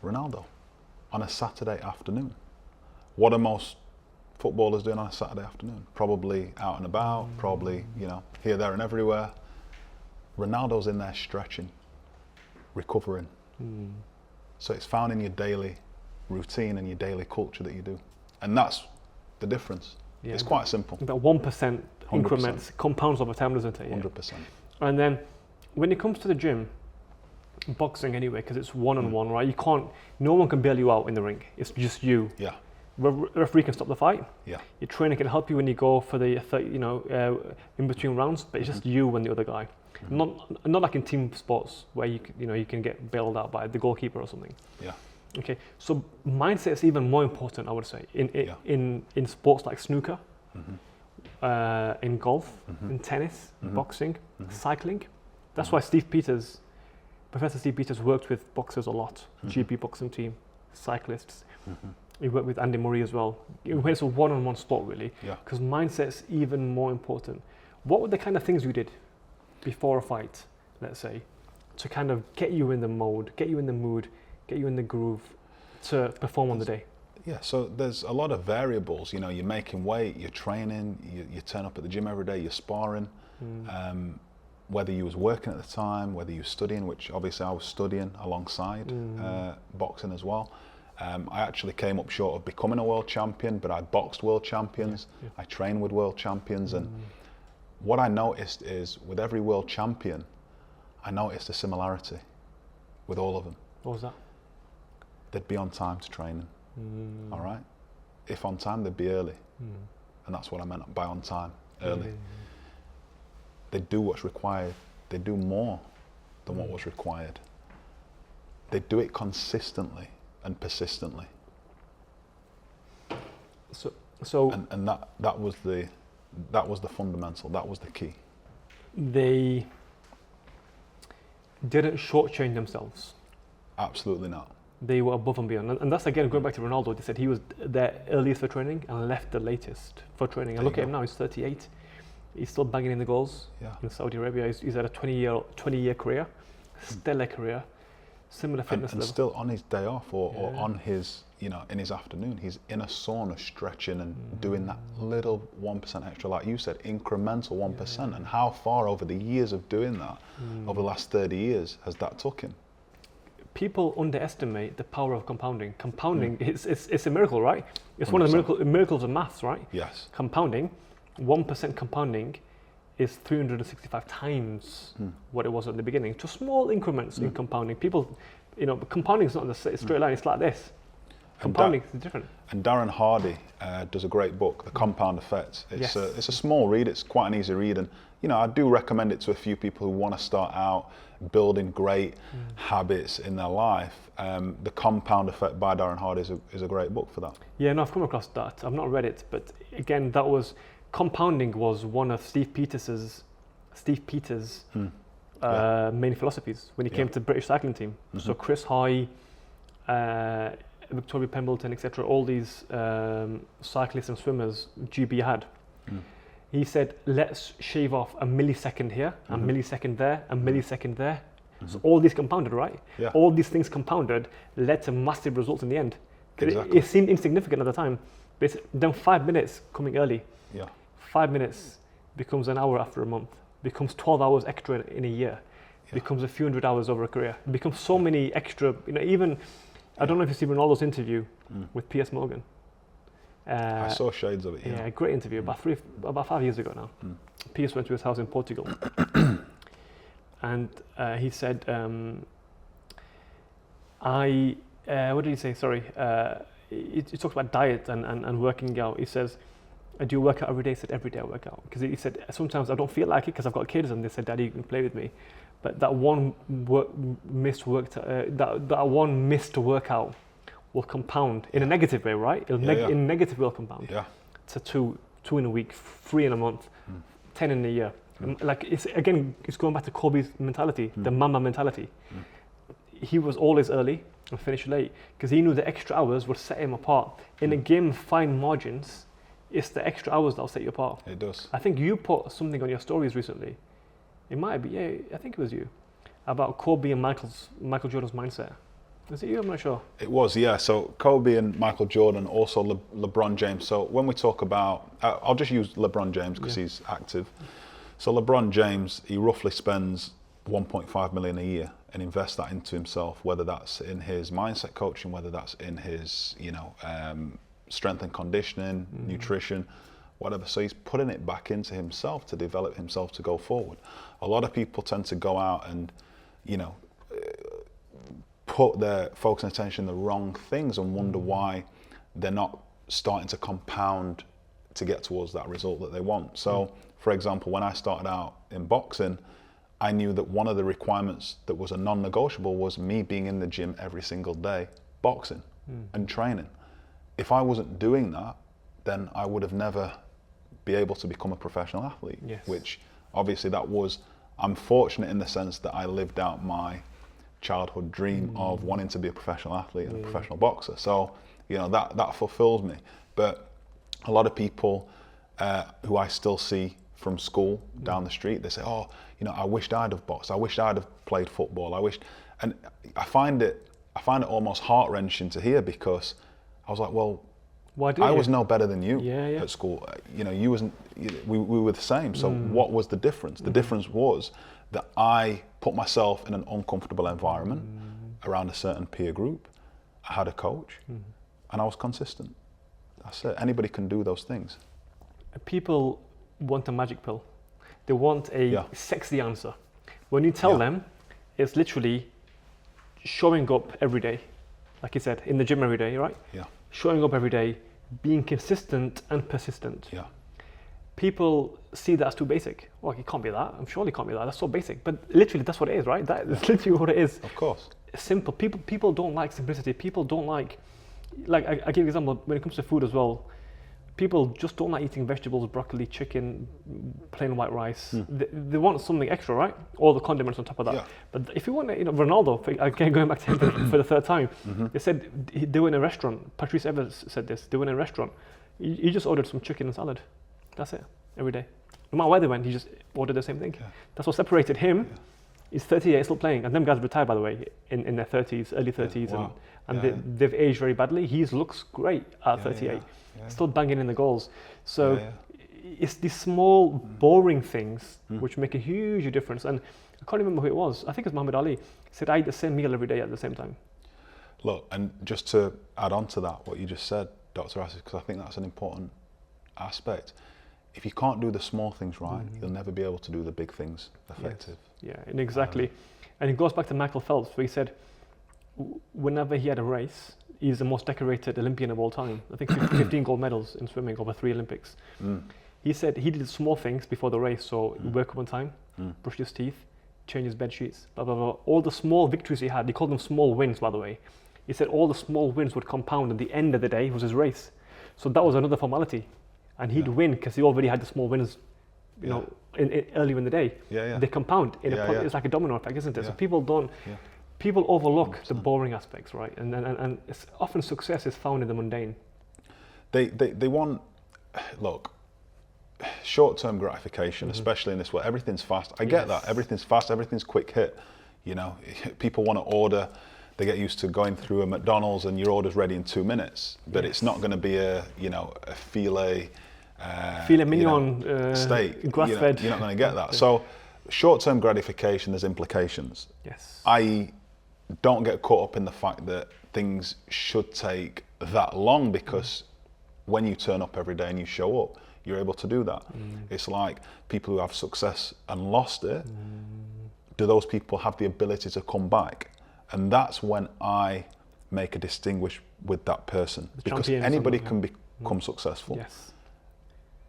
Ronaldo. On a Saturday afternoon. What are most footballers doing on a Saturday afternoon? Probably out and about, probably, here, there and everywhere. Ronaldo's in there stretching, recovering. So it's found in your daily routine and your daily culture that you do. And that's the difference. Yeah, it's quite simple. About 1% increments, compounds over time, doesn't it? 100%. And then when it comes to the gym, boxing anyway, because it's one-on-one, right? No one can bail you out in the ring. It's just you. Yeah. Referee can stop the fight. Yeah. Your trainer can help you when you go for the, in between rounds, but it's just you and the other guy. Not like in team sports where you can get bailed out by the goalkeeper or something. Yeah. Okay. So mindset is even more important, I would say, in sports like snooker, in golf, in tennis, boxing, cycling. That's why Professor Steve Peters worked with boxers a lot. GB boxing team, cyclists. He worked with Andy Murray as well. It's a one-on-one sport really, because mindset's even more important. What were the kind of things you did before a fight, let's say, to kind of get you in the mode, get you in the mood, get you in the groove to perform on the day? Yeah, so there's a lot of variables. You're making weight, you're training, you turn up at the gym every day, you're sparring. Whether you was working at the time, whether you were studying, which obviously I was studying alongside boxing as well. I actually came up short of becoming a world champion, but I boxed world champions. I trained with world champions, and what I noticed is with every world champion, I noticed a similarity with all of them. What was that? They'd be on time to training. All right? If on time, they'd be early. And that's what I meant by on time, early. They do what's required. They do more than what was required. They do it consistently and persistently. So and that was the fundamental. That was the key. They didn't shortchange themselves. Absolutely not. They were above and beyond, and that's again going back to Ronaldo. They said he was there earliest for training and left the latest for training. And look at him now; he's 38. He's still banging in the goals in Saudi Arabia. He's had a 20-year career, stellar career, similar fitness and level. Still on his day off or on his, in his afternoon, he's in a sauna stretching and doing that little 1% extra, like you said, incremental 1%. And how far over the years of doing that, over the last 30 years, has that took him? People underestimate the power of compounding. Compounding, it's a miracle, right? It's 100%. One of the miracles of maths, right? Yes. Compounding. 1% compounding is 365 times what it was at the beginning. Just small increments in compounding. People, compounding is not a straight line. It's like this. Compounding is different. And Darren Hardy does a great book, The Compound Effect. It's a small read. It's quite an easy read, and I do recommend it to a few people who want to start out building great habits in their life. The Compound Effect by Darren Hardy is a great book for that. Yeah, no, I've come across that. I've not read it, but again, that was compounding was one of Steve Peters' main philosophies when he came to the British cycling team. So Chris Hoy, Victoria Pemberton, etc., all these cyclists and swimmers GB had. He said, let's shave off a millisecond here, a millisecond there, a millisecond there. So all these compounded, right? Yeah. All these things compounded led to massive results in the end. Exactly. It seemed insignificant at the time, but then 5 minutes coming early. Yeah. 5 minutes becomes an hour after a month, becomes 12 hours extra in a year, becomes a few hundred hours over a career. It becomes so many extra, even, I don't know if you've seen Ronaldo's interview with Piers Morgan. I saw shades of it. Yeah, great interview, about 5 years ago now. Piers went to his house in Portugal. And he said, what did he say? Sorry. He talks about diet and working out. He says, do you work out every day? He said, every day I work out. Because he said, sometimes I don't feel like it because I've got kids and they said, Daddy, you can play with me. But that one missed workout will compound in a negative way, right? In a negative way, will compound. Yeah. To two in a week, 3 in a month, 10 in a year. Like it's going back to Kobe's mentality, the mama mentality. He was always early and finished late because he knew the extra hours would set him apart. In a game of fine margins, it's the extra hours that'll set you apart. It does. I think you put something on your stories recently. It might be, I think it was you, about Kobe and Michael Jordan's mindset. Was it you? I'm not sure. It was, yeah. So Kobe and Michael Jordan, also LeBron James. So when we talk about, I'll just use LeBron James because he's active. So LeBron James, he roughly spends 1.5 million a year and invests that into himself, whether that's in his mindset coaching, whether that's in his, strength and conditioning, nutrition, whatever. So he's putting it back into himself to develop himself to go forward. A lot of people tend to go out and, put their focus and attention on the wrong things and wonder why they're not starting to compound to get towards that result that they want. So, for example, when I started out in boxing, I knew that one of the requirements that was a non-negotiable was me being in the gym every single day, boxing and training. If I wasn't doing that, then I would have never be able to become a professional athlete, which obviously I'm fortunate in the sense that I lived out my childhood dream of wanting to be a professional athlete and a professional boxer. So, that fulfills me. But a lot of people who I still see from school down the street, they say, I wished I'd have boxed. I wished I'd have played football. And I find it almost heart-wrenching to hear because I was like, well, I was no better than you at school. You wasn't. We were the same. So what was the difference? The difference was that I put myself in an uncomfortable environment around a certain peer group. I had a coach, and I was consistent. That's it. Anybody can do those things. People want a magic pill. They want a sexy answer. When you tell them, it's literally showing up every day, like you said, in the gym every day, right? Yeah. Showing up every day, being consistent and persistent. Yeah. People see that as too basic. Well, it can't be that. I'm sure it can't be that. That's so basic. But literally, that's what it is, right? That is literally what it is. Of course. Simple. People don't like simplicity. People don't like I give you an example, when it comes to food as well, people just don't like eating vegetables, broccoli, chicken, plain white rice. They want something extra, right? All the condiments on top of that. Yeah. But if you want, Ronaldo, again, going back to him for the third time, they said they were in a restaurant. Patrice Evans said this. They were in a restaurant. He just ordered some chicken and salad. That's it, every day. No matter where they went, he just ordered the same thing. Yeah. That's what separated him. Yeah. He's 38, still playing. And them guys retired, by the way, in their 30s, early 30s. Wow. And they've aged very badly. He looks great at 38. Still banging in the goals. So it's these small, boring things which make a huge difference. And I can't remember who it was. I think it's Muhammad Ali. He said, I eat the same meal every day at the same time. Look, and just to add on to that, what you just said, Dr. Asif, because I think that's an important aspect. If you can't do the small things right, you'll never be able to do the big things effective. Yes. Yeah, and exactly. And it goes back to Michael Phelps, where he said, whenever he had a race, he's the most decorated Olympian of all time. I think 15 gold medals in swimming over 3 Olympics. He said he did small things before the race, so he'd wake up on time, brush his teeth, change his bed sheets, blah, blah, blah. All the small victories he had, he called them small wins, by the way. He said all the small wins would compound at the end of the day was his race. So that was another formality. and he'd win because he already had the small wins, you know, earlier in the day. They compound. It's like a domino effect, isn't it? So people overlook 100%. The boring aspects, right? And it's often success is found in the mundane. They want, look, short-term gratification, especially in this world. Everything's fast. I get that. Everything's fast. Everything's quick hit. You know, people want to order. They get used to going through a McDonald's and your order's ready in 2 minutes. But it's not going to be a filet mignon steak. Grass-fed. You're not going to get that. So, short-term gratification, there's implications. Yes. I don't get caught up in the fact that things should take that long, because when you turn up every day and you show up, you're able to do that. It's like people who have success and lost it. Do those people have the ability to come back? And that's when I make a distinguish with that person, because anybody can become successful. Yes.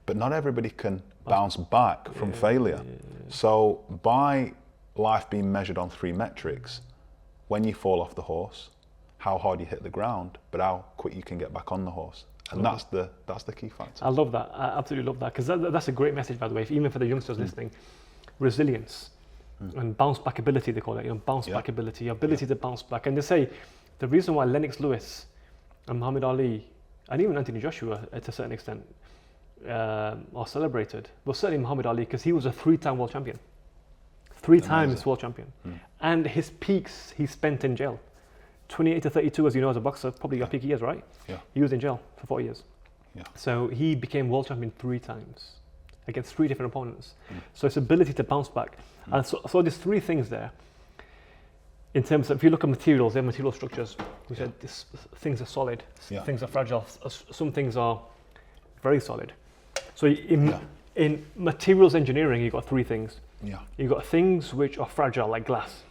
But not everybody can bounce back from failure. So by life being measured on 3 metrics, when you fall off the horse, how hard you hit the ground, but how quick you can get back on the horse. And that's the key factor. I love that. I absolutely love that, because that's a great message, by the way, even for the youngsters listening. Resilience and bounce back ability, they call it. Bounce back ability to bounce back. And they say the reason why Lennox Lewis and Muhammad Ali and even Anthony Joshua, to a certain extent, are celebrated. Well, certainly Muhammad Ali, because he was a 3-time world champion. 3 times world champion. And his peaks he spent in jail. 28 to 32, as you know, as a boxer, probably your peak years, right? Yeah. He was in jail for 4 years. Yeah. So he became world champion 3 times against 3 different opponents. So his ability to bounce back. And so there's 3 things there. In terms of, if you look at materials, they're material structures. We said things are solid, things are fragile, some things are very solid. So in materials engineering, you've got 3 things. You've got things which are fragile, like glass.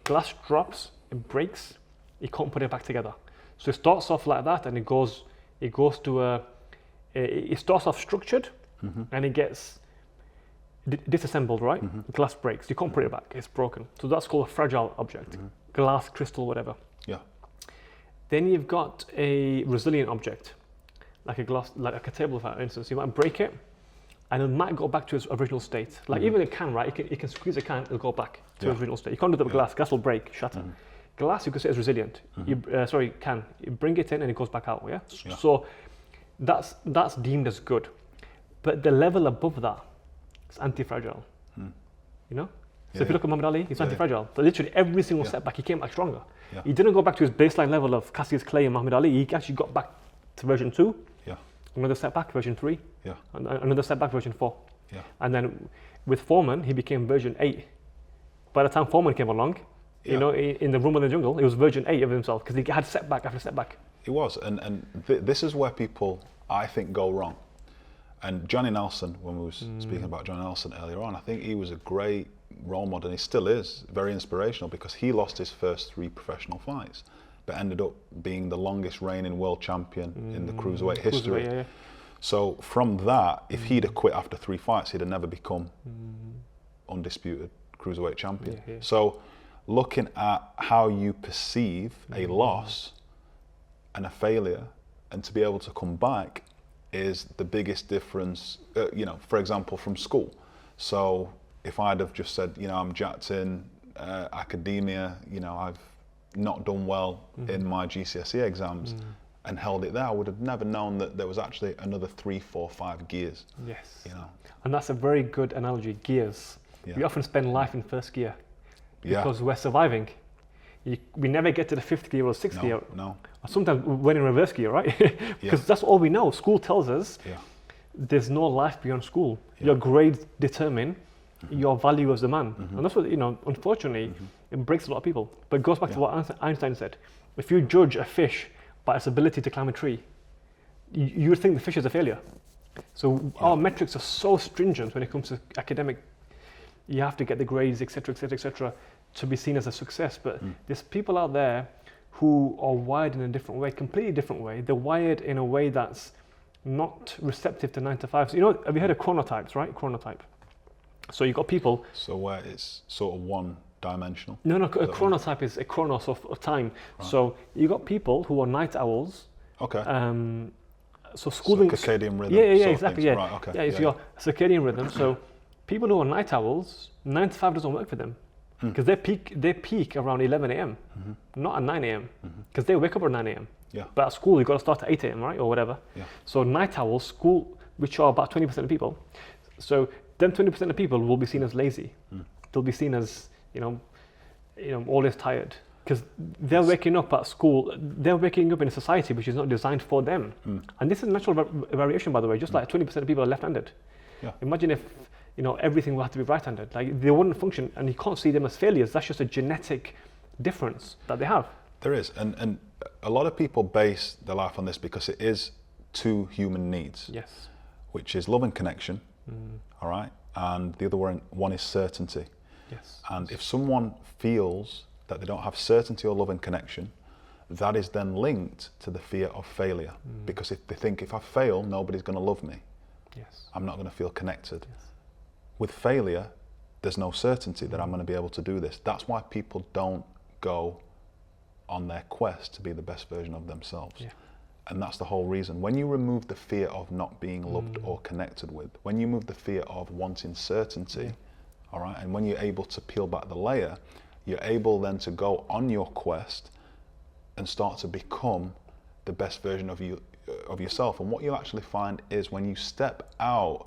Glass drops, it breaks, you can't put it back together. So it starts off like that, and it goes to it starts off structured, and it gets disassembled, right? Glass breaks, you can't put it back, it's broken. So that's called a fragile object, glass, crystal, whatever. Then you've got a resilient object, like a glass, like a table, for instance. You might break it, and it might go back to its original state. Like even a can, right? You can squeeze a can, it'll go back to its original state. You can't do that with glass. Glass will break, shatter. Glass, you could say, is resilient. You bring it in and it goes back out. So that's deemed as good. But the level above that is anti-fragile. You know. So if you look at Muhammad Ali, he's anti-fragile. So literally every single setback, he came back stronger. He didn't go back to his baseline level of Cassius Clay and Muhammad Ali. He actually got back to version 2. Another setback, version 3. And another setback, version 4. And then with Foreman, he became version 8. By the time Foreman came along, you know, in the room in the jungle, it was version 8 of himself, because he had setback after setback. It was, and this is where people, I think, go wrong. And Johnny Nelson, when we was speaking about Johnny Nelson earlier on, I think he was a great role model, and he still is very inspirational, because he lost his first 3 professional fights, but ended up being the longest reigning world champion in the cruiserweight history. So from that, if he'd have quit after 3 fights, he'd have never become undisputed cruiserweight champion. So looking at how you perceive a loss and a failure, and to be able to come back, is the biggest difference, you know, for example, from school. So if I'd have just said, you know, I'm jacked in academia, you know, I've not done well in my GCSE exams, and held it there, I would have never known that there was actually another 3, 4, 5 gears. You know. And that's a very good analogy, gears. We often spend life in first gear because we're surviving. We never get to the 5th gear or 6th gear. Or sometimes we're in reverse gear, right? Because that's all we know. School tells us there's no life beyond school. Your grades determine your value as a man. And that's what, you know, unfortunately, it breaks a lot of people. But it goes back to what Einstein said. If you judge a fish by its ability to climb a tree, you would think the fish is a failure. So our metrics are so stringent when it comes to academic. You have to get the grades, etc., etc., etc., to be seen as a success. But there's people out there who are wired in a different way, completely different way. They're wired in a way that's not receptive to 9 to 5. So, you know, have you heard of chronotypes, right? Chronotype. So you've got people. So where it's sort of one-dimensional? No, a chronotype is a chronos of time. Right. So you got people who are night owls. So schooling. So circadian rhythm. Yeah, exactly. Yeah, Right, okay. yeah. It's your circadian rhythm. So people who are night owls, 9 to 5 doesn't work for them because they peak around 11 a.m. Not at 9 a.m. because they wake up at 9 a.m. Yeah. But at school, you've got to start at 8 a.m., right? Or whatever. Yeah. So night owls, school, which are about 20% of people. So them 20% of people will be seen as lazy. They'll be seen as, always tired. Because they're waking up at school, they're waking up in a society which is not designed for them. And this is natural variation, by the way, just like 20% of people are left-handed. Yeah. Imagine if, everything will have to be right-handed. Like, they wouldn't function, and you can't see them as failures. That's just a genetic difference that they have. There is, and a lot of people base their life on this because it is 2 human needs. Yes. Which is love and connection, all right? And the other one is certainty. Yes. And if someone feels that they don't have certainty or love and connection, that is then linked to the fear of failure. Because if they think, if I fail, nobody's going to love me. Yes. I'm not going to feel connected. Yes. With failure, there's no certainty that I'm going to be able to do this. That's why people don't go on their quest to be the best version of themselves. Yeah. And that's the whole reason. When you remove the fear of not being loved or connected with, when you move the fear of wanting certainty, all right, and when you're able to peel back the layer, you're able then to go on your quest and start to become the best version of yourself. And what you'll actually find is when you step out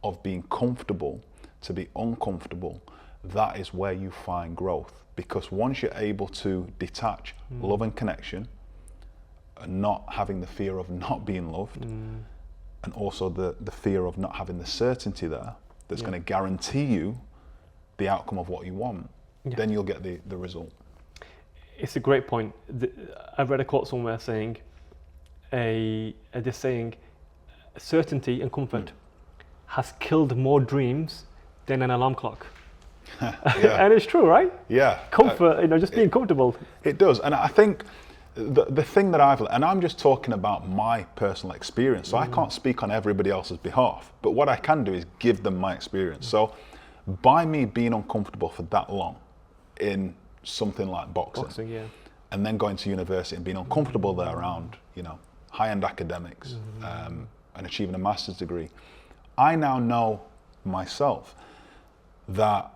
of being comfortable to be uncomfortable, that is where you find growth. Because once you're able to detach love and connection, and not having the fear of not being loved, and also the fear of not having the certainty there that's going to guarantee you the outcome of what you want, then you'll get the result. It's a great point. I read a quote somewhere saying, certainty and comfort has killed more dreams than an alarm clock. And it's true, right? Yeah. Comfort, just being comfortable. It does, and I think the thing that and I'm just talking about my personal experience, so I can't speak on everybody else's behalf, but what I can do is give them my experience. So by me being uncomfortable for that long in something like boxing, and then going to university and being uncomfortable there around, high-end academics, and achieving a master's degree, I now know myself that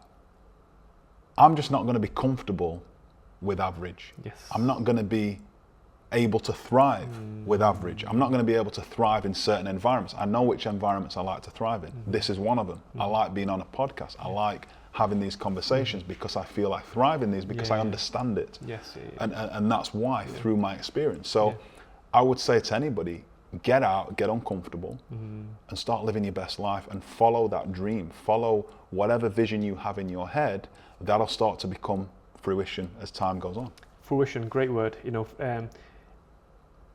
I'm just not going to be comfortable with average. Yes. I'm not going to be able to thrive with average. I'm not going to be able to thrive in certain environments. I know which environments I like to thrive in. This is one of them. I like being on a podcast. I like having these conversations because I feel I thrive in these because I understand it. Yes. And that's why, through my experience. So I would say to anybody, get out, get uncomfortable, and start living your best life and follow that dream. Follow whatever vision you have in your head. That'll start to become fruition as time goes on. Fruition, great word.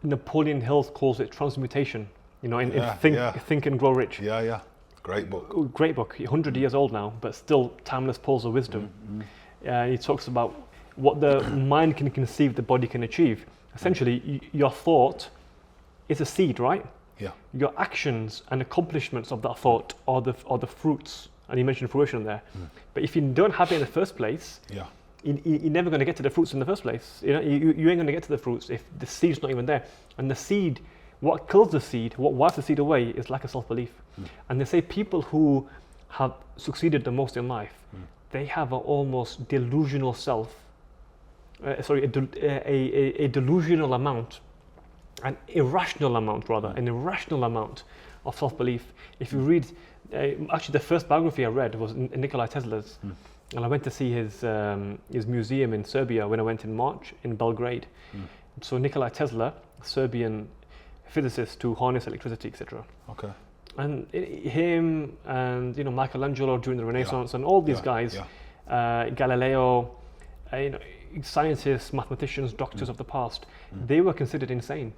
Napoleon Hill calls it transmutation. In Think and Grow Rich. Yeah. Great book. Great book. 100 years old now, but still timeless pearls of wisdom. He talks about what the mind can conceive, the body can achieve. Essentially, your thought is a seed, right? Yeah. Your actions and accomplishments of that thought are the fruits. And you mentioned fruition there. But if you don't have it in the first place, you're never going to get to the fruits in the first place. You ain't going to get to the fruits if the seed's not even there. And the seed, what kills the seed, what wipes the seed away, is lack of self-belief. And they say people who have succeeded the most in life, they have an almost delusional a delusional amount, an irrational amount of self-belief. If you read, actually the first biography I read was Nikola Tesla's. And I went to see his museum in Serbia when I went in March in Belgrade. So Nikola Tesla, Serbian physicist to harness electricity, etc. Okay. And him and Michelangelo during the Renaissance and all these guys, Galileo, scientists, mathematicians, doctors of the past, they were considered insane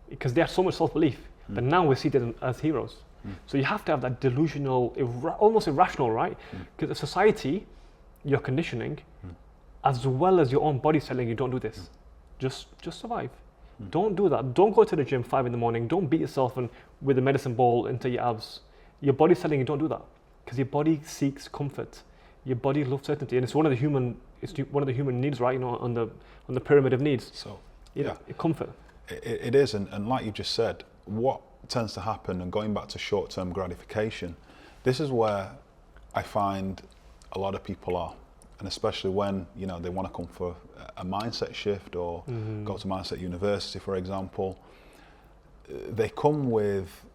because they had so much self-belief. But now we see them as heroes. So you have to have that delusional, almost irrational, right? Because the society, your conditioning, as well as your own body telling you, don't do this. Just survive. Don't do that. Don't go to the gym 5 a.m. Don't beat yourself with a medicine ball into your abs. Your body's telling you don't do that because your body seeks comfort. Your body loves certainty, and it's one of the human needs, right? On the pyramid of needs. So comfort. It is, and like you just said, what tends to happen, and going back to short-term gratification, this is where I find a lot of people are, and especially when, you know, they want to come for a mindset shift or go to Mindset University, for example, they come with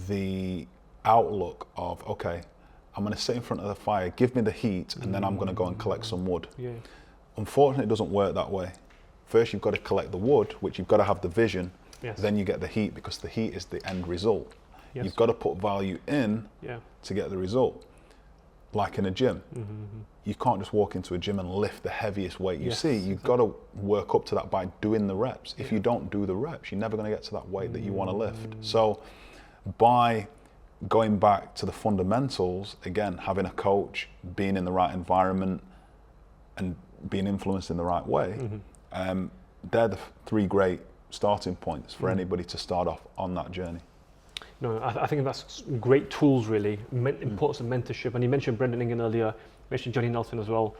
the outlook of, okay, I'm going to sit in front of the fire, give me the heat, and then I'm going to go and collect some wood. Yeah. Unfortunately, it doesn't work that way. First, you've got to collect the wood, which you've got to have the vision. Yes. Then you get the heat, because the heat is the end result. Yes. You've got to put value in to get the result. Like in a gym, you can't just walk into a gym and lift the heaviest weight you see. You've got to work up to that by doing the reps. If you don't do the reps, you're never going to get to that weight that you want to lift. So by going back to the fundamentals, again, having a coach, being in the right environment, and being influenced in the right way, they're the three great starting points for anybody to start off on that journey. No, I think that's great tools, really. Importance of mentorship, and you mentioned Brendan Ingan earlier. You mentioned Johnny Nelson as well.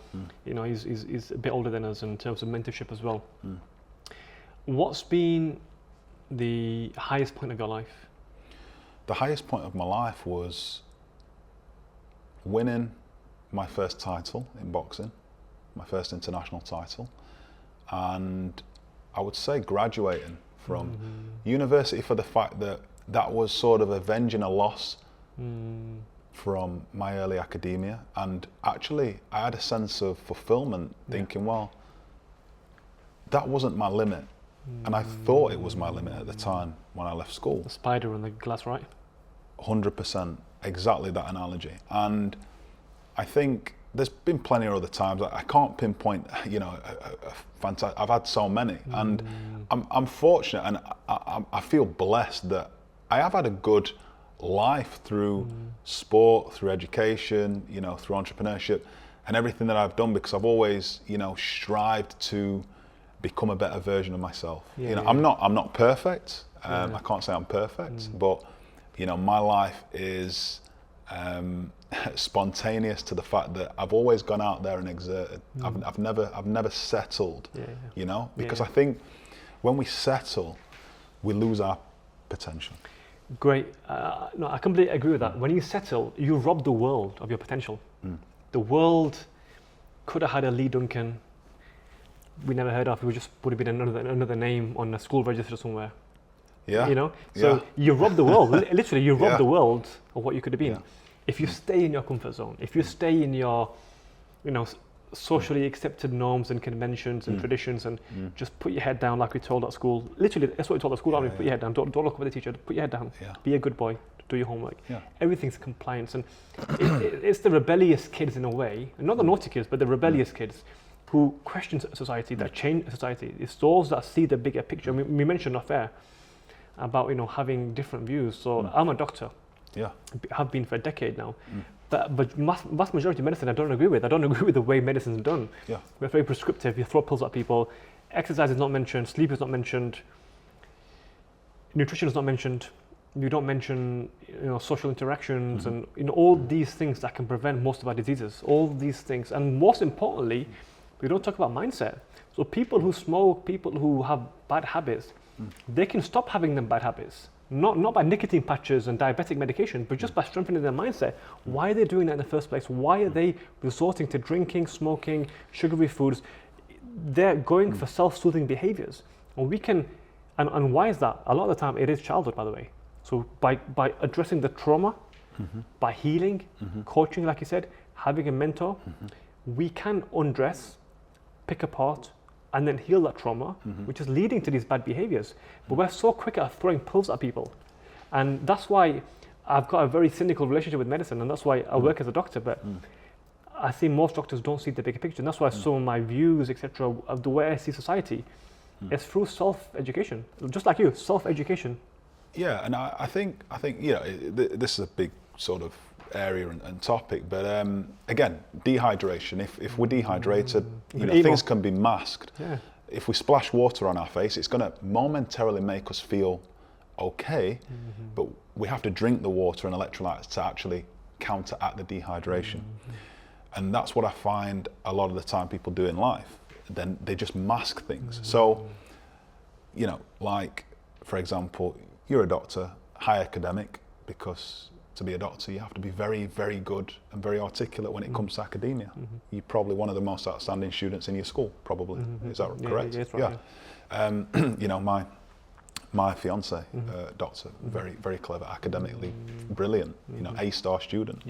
You know, he's a bit older than us in terms of mentorship as well. What's been the highest point of your life? The highest point of my life was winning my first title in boxing, my first international title, and I would say graduating from university, for the fact that that was sort of avenging a loss from my early academia. And actually, I had a sense of fulfillment, thinking, well, that wasn't my limit. And I thought it was my limit at the time when I left school. The spider on the glass, right? 100%, exactly that analogy. And I think there's been plenty of other times. I can't pinpoint, you know, a fantastic. I've had so many, and I'm fortunate, and I feel blessed that I have had a good life through sport, through education, you know, through entrepreneurship, and everything that I've done, because I've always, you know, strived to become a better version of myself. You know, I'm not perfect. I can't say I'm perfect, but you know, my life is spontaneous to the fact that I've always gone out there and exerted. I've never settled. You know, because I think when we settle, we lose our potential. Great. No, I completely agree with that. When you settle, you rob the world of your potential. The world could have had a Lee Duncan we never heard of. It would have been another name on a school register somewhere. Yeah. You know? So you rob the world. Literally, you rob the world of what you could have been. If you stay in your comfort zone, if you stay in your, you know, socially accepted norms and conventions and traditions, and just put your head down, like we told at school. Literally, that's what we told at school. Put your head down. Don't look over the teacher. Put your head down. Be a good boy. Do your homework. Everything's compliance, and it's the rebellious kids in a way, and not the naughty kids, but the rebellious kids who question society, that change society. It's those that see the bigger picture. I mean, we mentioned off air about, you know, having different views. So I'm a doctor. Have been for a decade now. But vast majority of medicine I don't agree with. I don't agree with the way medicine's done. We're very prescriptive. You throw pills at people. Exercise is not mentioned. Sleep is not mentioned. Nutrition is not mentioned. You don't mention, you know, social interactions and, you know, all these things that can prevent most of our diseases. All these things, and most importantly, we don't talk about mindset. So people who smoke, people who have bad habits, they can stop having them bad habits. Not by nicotine patches and diabetic medication, but just by strengthening their mindset. Why are they doing that in the first place? Why are they resorting to drinking, smoking, sugary foods? They're going for self-soothing behaviors. And we can, and why is that? A lot of the time it is childhood, by the way. So by addressing the trauma, by healing, coaching, like you said, having a mentor, we can undress, pick apart, and then heal that trauma, which is leading to these bad behaviors. But we're so quick at throwing pills at people. And that's why I've got a very cynical relationship with medicine, and that's why I work as a doctor. But I see most doctors don't see the bigger picture. And that's why some of my views, etc., of the way I see society, is through self-education. Just like you, self-education. Yeah, and I think you know, this is a big sort of area and topic, but again, dehydration. If we're dehydrated, you know, things can be masked. If we splash water on our face, it's going to momentarily make us feel okay, but we have to drink the water and electrolytes to actually counteract the dehydration. And that's what I find a lot of the time people do in life. Then they just mask things. So, you know, like, for example, you're a doctor, high academic, because to be a doctor you have to be very, very good and very articulate when it comes to academia. You're probably one of the most outstanding students in your school, probably. Is that correct? Yeah, that's right. Yeah. You know, my fiance, doctor, very, very clever, academically brilliant, you know, A-star student.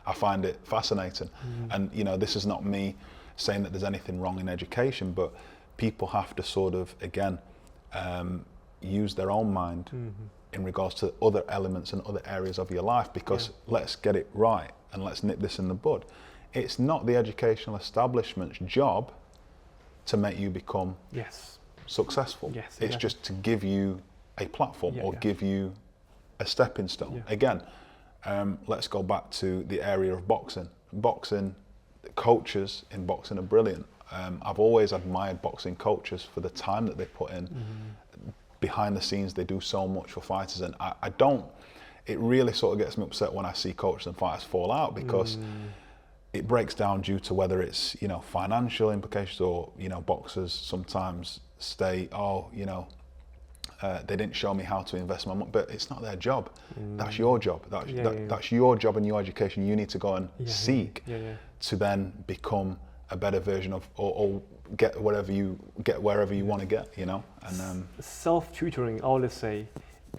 I find it fascinating. And, you know, this is not me saying that there's anything wrong in education, but people have to sort of, again, use their own mind in regards to other elements and other areas of your life, because let's get it right and let's nip this in the bud. It's not the educational establishment's job to make you become successful. It's just to give you a platform or give you a stepping stone. Again, let's go back to the area of boxing. Boxing, coaches in boxing are brilliant. I've always admired boxing coaches for the time that they put in. Behind the scenes, they do so much for fighters, and I don't, it really sort of gets me upset when I see coaches and fighters fall out, because it breaks down due to whether it's, you know, financial implications, or, you know, boxers sometimes stay, they didn't show me how to invest my money, but it's not their job. That's your job. That's your job and your education. You need to go and seek to then become a better version of, or get wherever you want to get, you know. And self-tutoring, I always say,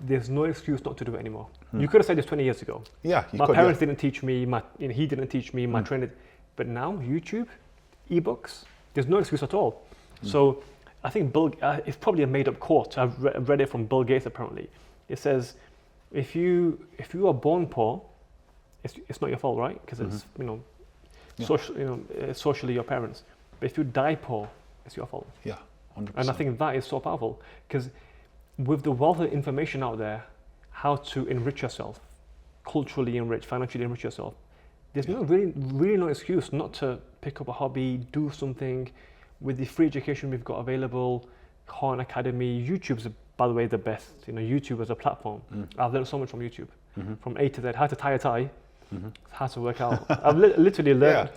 there's no excuse not to do it anymore. You could have said this 20 years ago. My parents didn't teach me, he didn't teach me, my trainer, but now YouTube, ebooks, there's no excuse at all. So I think it's probably a made-up quote. I've read it from Bill Gates apparently. It says, if you are born poor, it's not your fault, right? Because it's socially your parents. But if you die poor, it's your fault. 100%. And I think that is so powerful, because with the wealth of information out there, how to enrich yourself, culturally enrich, financially enrich yourself, there's really no excuse not to pick up a hobby, do something. With the free education we've got available, Khan Academy, YouTube's, by the way, the best. You know, YouTube as a platform. I've learned so much from YouTube, from A to Z, how to tie a tie, how to work out. I've literally learned.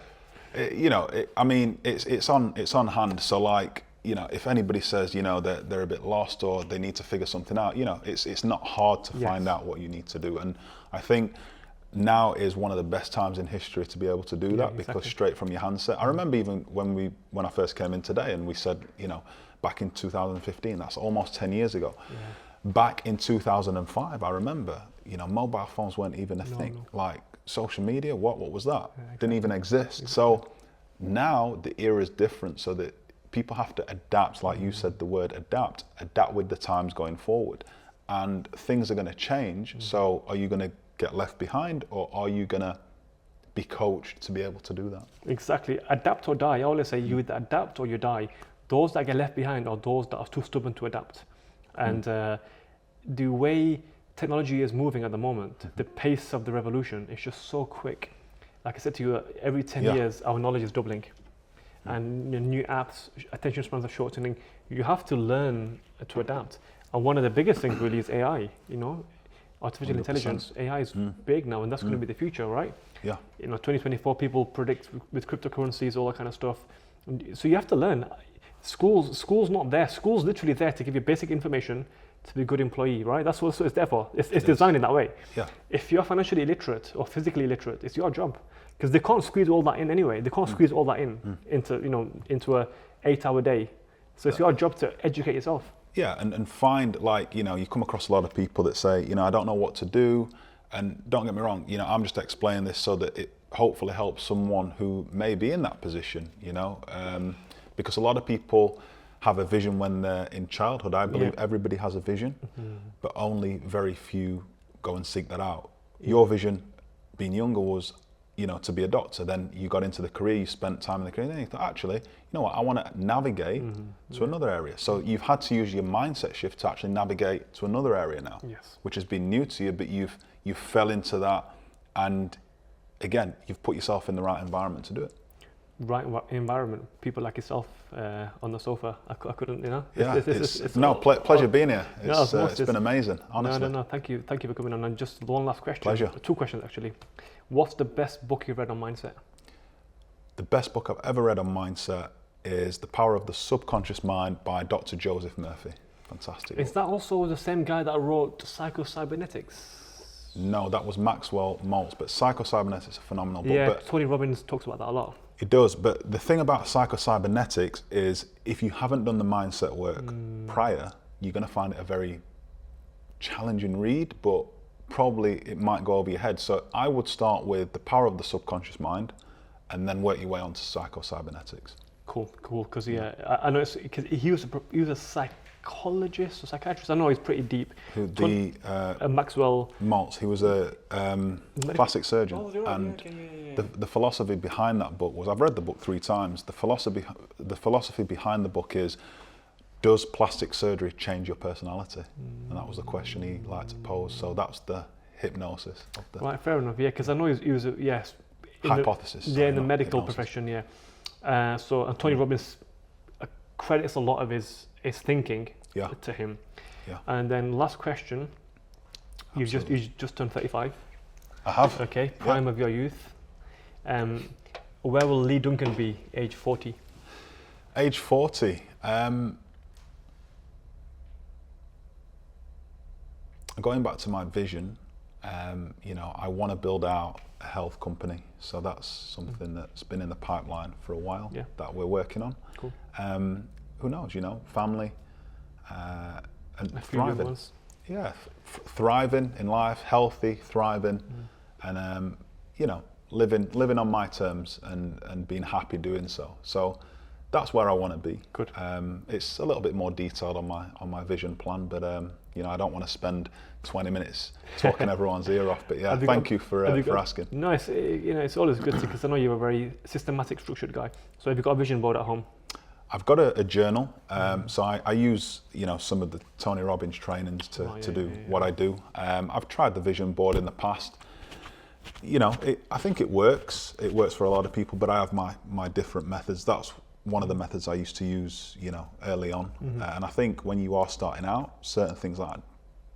You know, I mean, it's on hand. So, like, you know, if anybody says, you know, that they're a bit lost or they need to figure something out, you know, it's not hard to find out what you need to do. And I think now is one of the best times in history to be able to do that, because straight from your handset. I remember even when I first came in today, and we said, you know, back in 2015, that's almost 10 years ago. Back in 2005, I remember, you know, mobile phones weren't even a thing. Like, social media, what was that? Didn't even exist. So now the era is different, so that people have to adapt, like you said, the word adapt with the times going forward. And things are going to change. So are you going to get left behind, or are you going to be coached to be able to do that? Exactly. Adapt or die. I always say you either adapt or you die. Those that get left behind are those that are too stubborn to adapt. And the way technology is moving at the moment, the pace of the revolution is just so quick. Like I said to you, every 10 years, our knowledge is doubling. And new apps, attention spans are shortening. You have to learn to adapt. And one of the biggest things really is AI, you know. Artificial 100%. Intelligence, AI is big now, and that's going to be the future, right? You know, 2024, people predict with cryptocurrencies, all that kind of stuff. So you have to learn. School's not there. School's literally there to give you basic information to be a good employee, right? That's what it's there for. It's designed in that way. If you're financially illiterate or physically illiterate, it's your job, because they can't squeeze all that in anyway. They can't squeeze all that in into a 8-hour day. So it's your job to educate yourself. And find, like, you know, you come across a lot of people that say, you know, I don't know what to do. And don't get me wrong, you know, I'm just explaining this so that it hopefully helps someone who may be in that position, you know, because a lot of people have a vision when they're in childhood. I believe everybody has a vision, but only very few go and seek that out. Your vision, being younger, was, you know, to be a doctor. Then you got into the career, you spent time in the career, then you thought, actually, you know what, I want to navigate to another area. So you've had to use your mindset shift to actually navigate to another area now, which has been new to you, but you fell into that, and again, you've put yourself in the right environment to do it. Right environment, people like yourself on the sofa. I couldn't, you know. Pleasure being here. It's been amazing, honestly. No, thank you for coming on. And just one last question. Pleasure. 2 questions actually. What's the best book you've read on mindset? The best book I've ever read on mindset is The Power of the Subconscious Mind by Dr. Joseph Murphy. fantastic. Is that also the same guy that wrote Psycho-Cybernetics? No, that was Maxwell Maltz, but Psycho-Cybernetics is a phenomenal book. Yeah, But Tony Robbins talks about that a lot. it does, but the thing about Psycho-Cybernetics is if you haven't done the mindset work prior, you're going to find it a very challenging read, but probably it might go over your head. So I would start with the power of the subconscious mind and then work your way on to Psycho-Cybernetics. Cool, because I know because he was a psychologist or psychiatrist. I know he's pretty deep. Maxwell Maltz, he was a plastic surgeon, Oh, you're right, and yeah. the philosophy behind that book was, I've read the book 3 times. The philosophy behind the book is, does plastic surgery change your personality? And that was the question he liked to pose. So that's the hypnosis of the Right, fair enough. Yeah, because I know he was yes. hypothesis. In the medical hypnosis. profession, yeah. So Tony Robbins credits a lot of his thinking to him. Yeah. And then last question, you just turned 35. I have. Okay, prime of your youth. Where will Lee Duncan be age 40? Age 40. Going back to my vision, I want to build out a health company. So that's something that's been in the pipeline for a while that we're working on. Cool. Who knows, and A few thriving. good ones. Yeah, thriving in life, healthy, thriving, and living on my terms and being happy doing so. So that's where I want to be. Good. It's a little bit more detailed on my vision plan, but I don't want to spend 20 minutes talking everyone's ear off. But thank you for asking. No, it's always good because I know you're a very systematic, structured guy. So have you got a vision board at home? I've got a journal, so I use some of the Tony Robbins trainings to do what I do. I've tried the vision board in the past. I think it works. It works for a lot of people, but I have my different methods. That's one of the methods I used to use, early on. And I think when you are starting out, certain things like that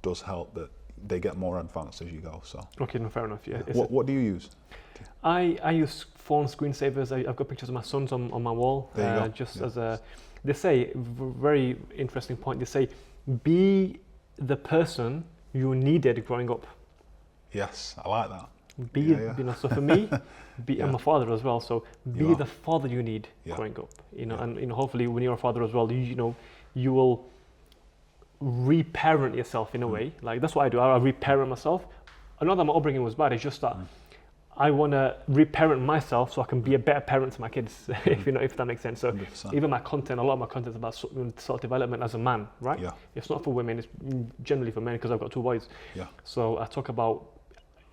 does help, but they get more advanced as you go. So. Okay, no, fair enough. Yeah. What do you use? I use phone screensavers. I've got pictures of my sons on my wall. There you go. Just as they say, very interesting point. They say, be the person you needed growing up. Yes, I like that. So for me, I'm a father as well. So be the father you need growing up. And hopefully when you're a father as well, you will reparent yourself in a way. Like that's what I do. I reparent myself. Not that my upbringing was bad. It's just that I want to reparent myself so I can be a better parent to my kids. If that makes sense. So 100%. even my content, a lot of my content is about self-development as a man, right? Yeah. It's not for women. It's generally for men because I've got 2 boys. Yeah. So I talk about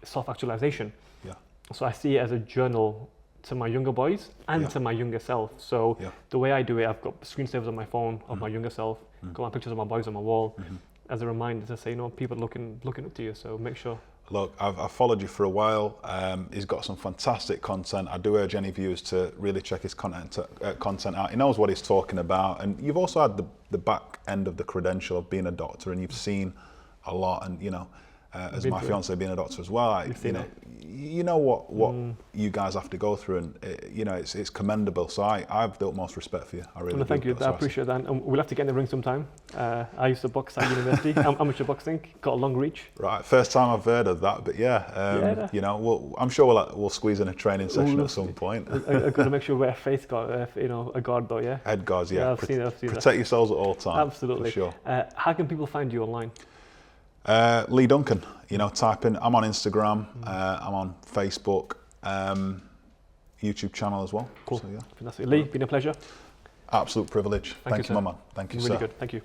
self-actualization. Yeah. So I see it as a journal to my younger boys and to my younger self. So the way I do it, I've got screensavers on my phone of my younger self, got my pictures of my boys on my wall as a reminder to say, people looking up to you. So make sure. Look, I've followed you for a while. He's got some fantastic content. I do urge any viewers to really check his content out. He knows what he's talking about. And you've also had the back end of the credential of being a doctor, and you've seen a lot. And, as my fiance being a doctor as well, you know what you guys have to go through, and it's commendable. So I have the utmost respect for you. I really do. Thank you. I appreciate that. And we'll have to get in the ring sometime. I used to box at university, amateur boxing, got a long reach. Right, first time I've heard of that, but I'm sure we'll squeeze in a training session at some point. I've got to make sure we wear a face guard, a guard though, yeah. Head guards, yeah. I've seen Protect that. yourselves at all times. Absolutely. For sure. How can people find you online? Lee Duncan, type in. I'm on Instagram, I'm on Facebook, YouTube channel as well. Cool. So, Fantastic. Lee, been a pleasure. Absolute privilege. Thank you, sir. my man. Thank you, really sir. Good. Thank you.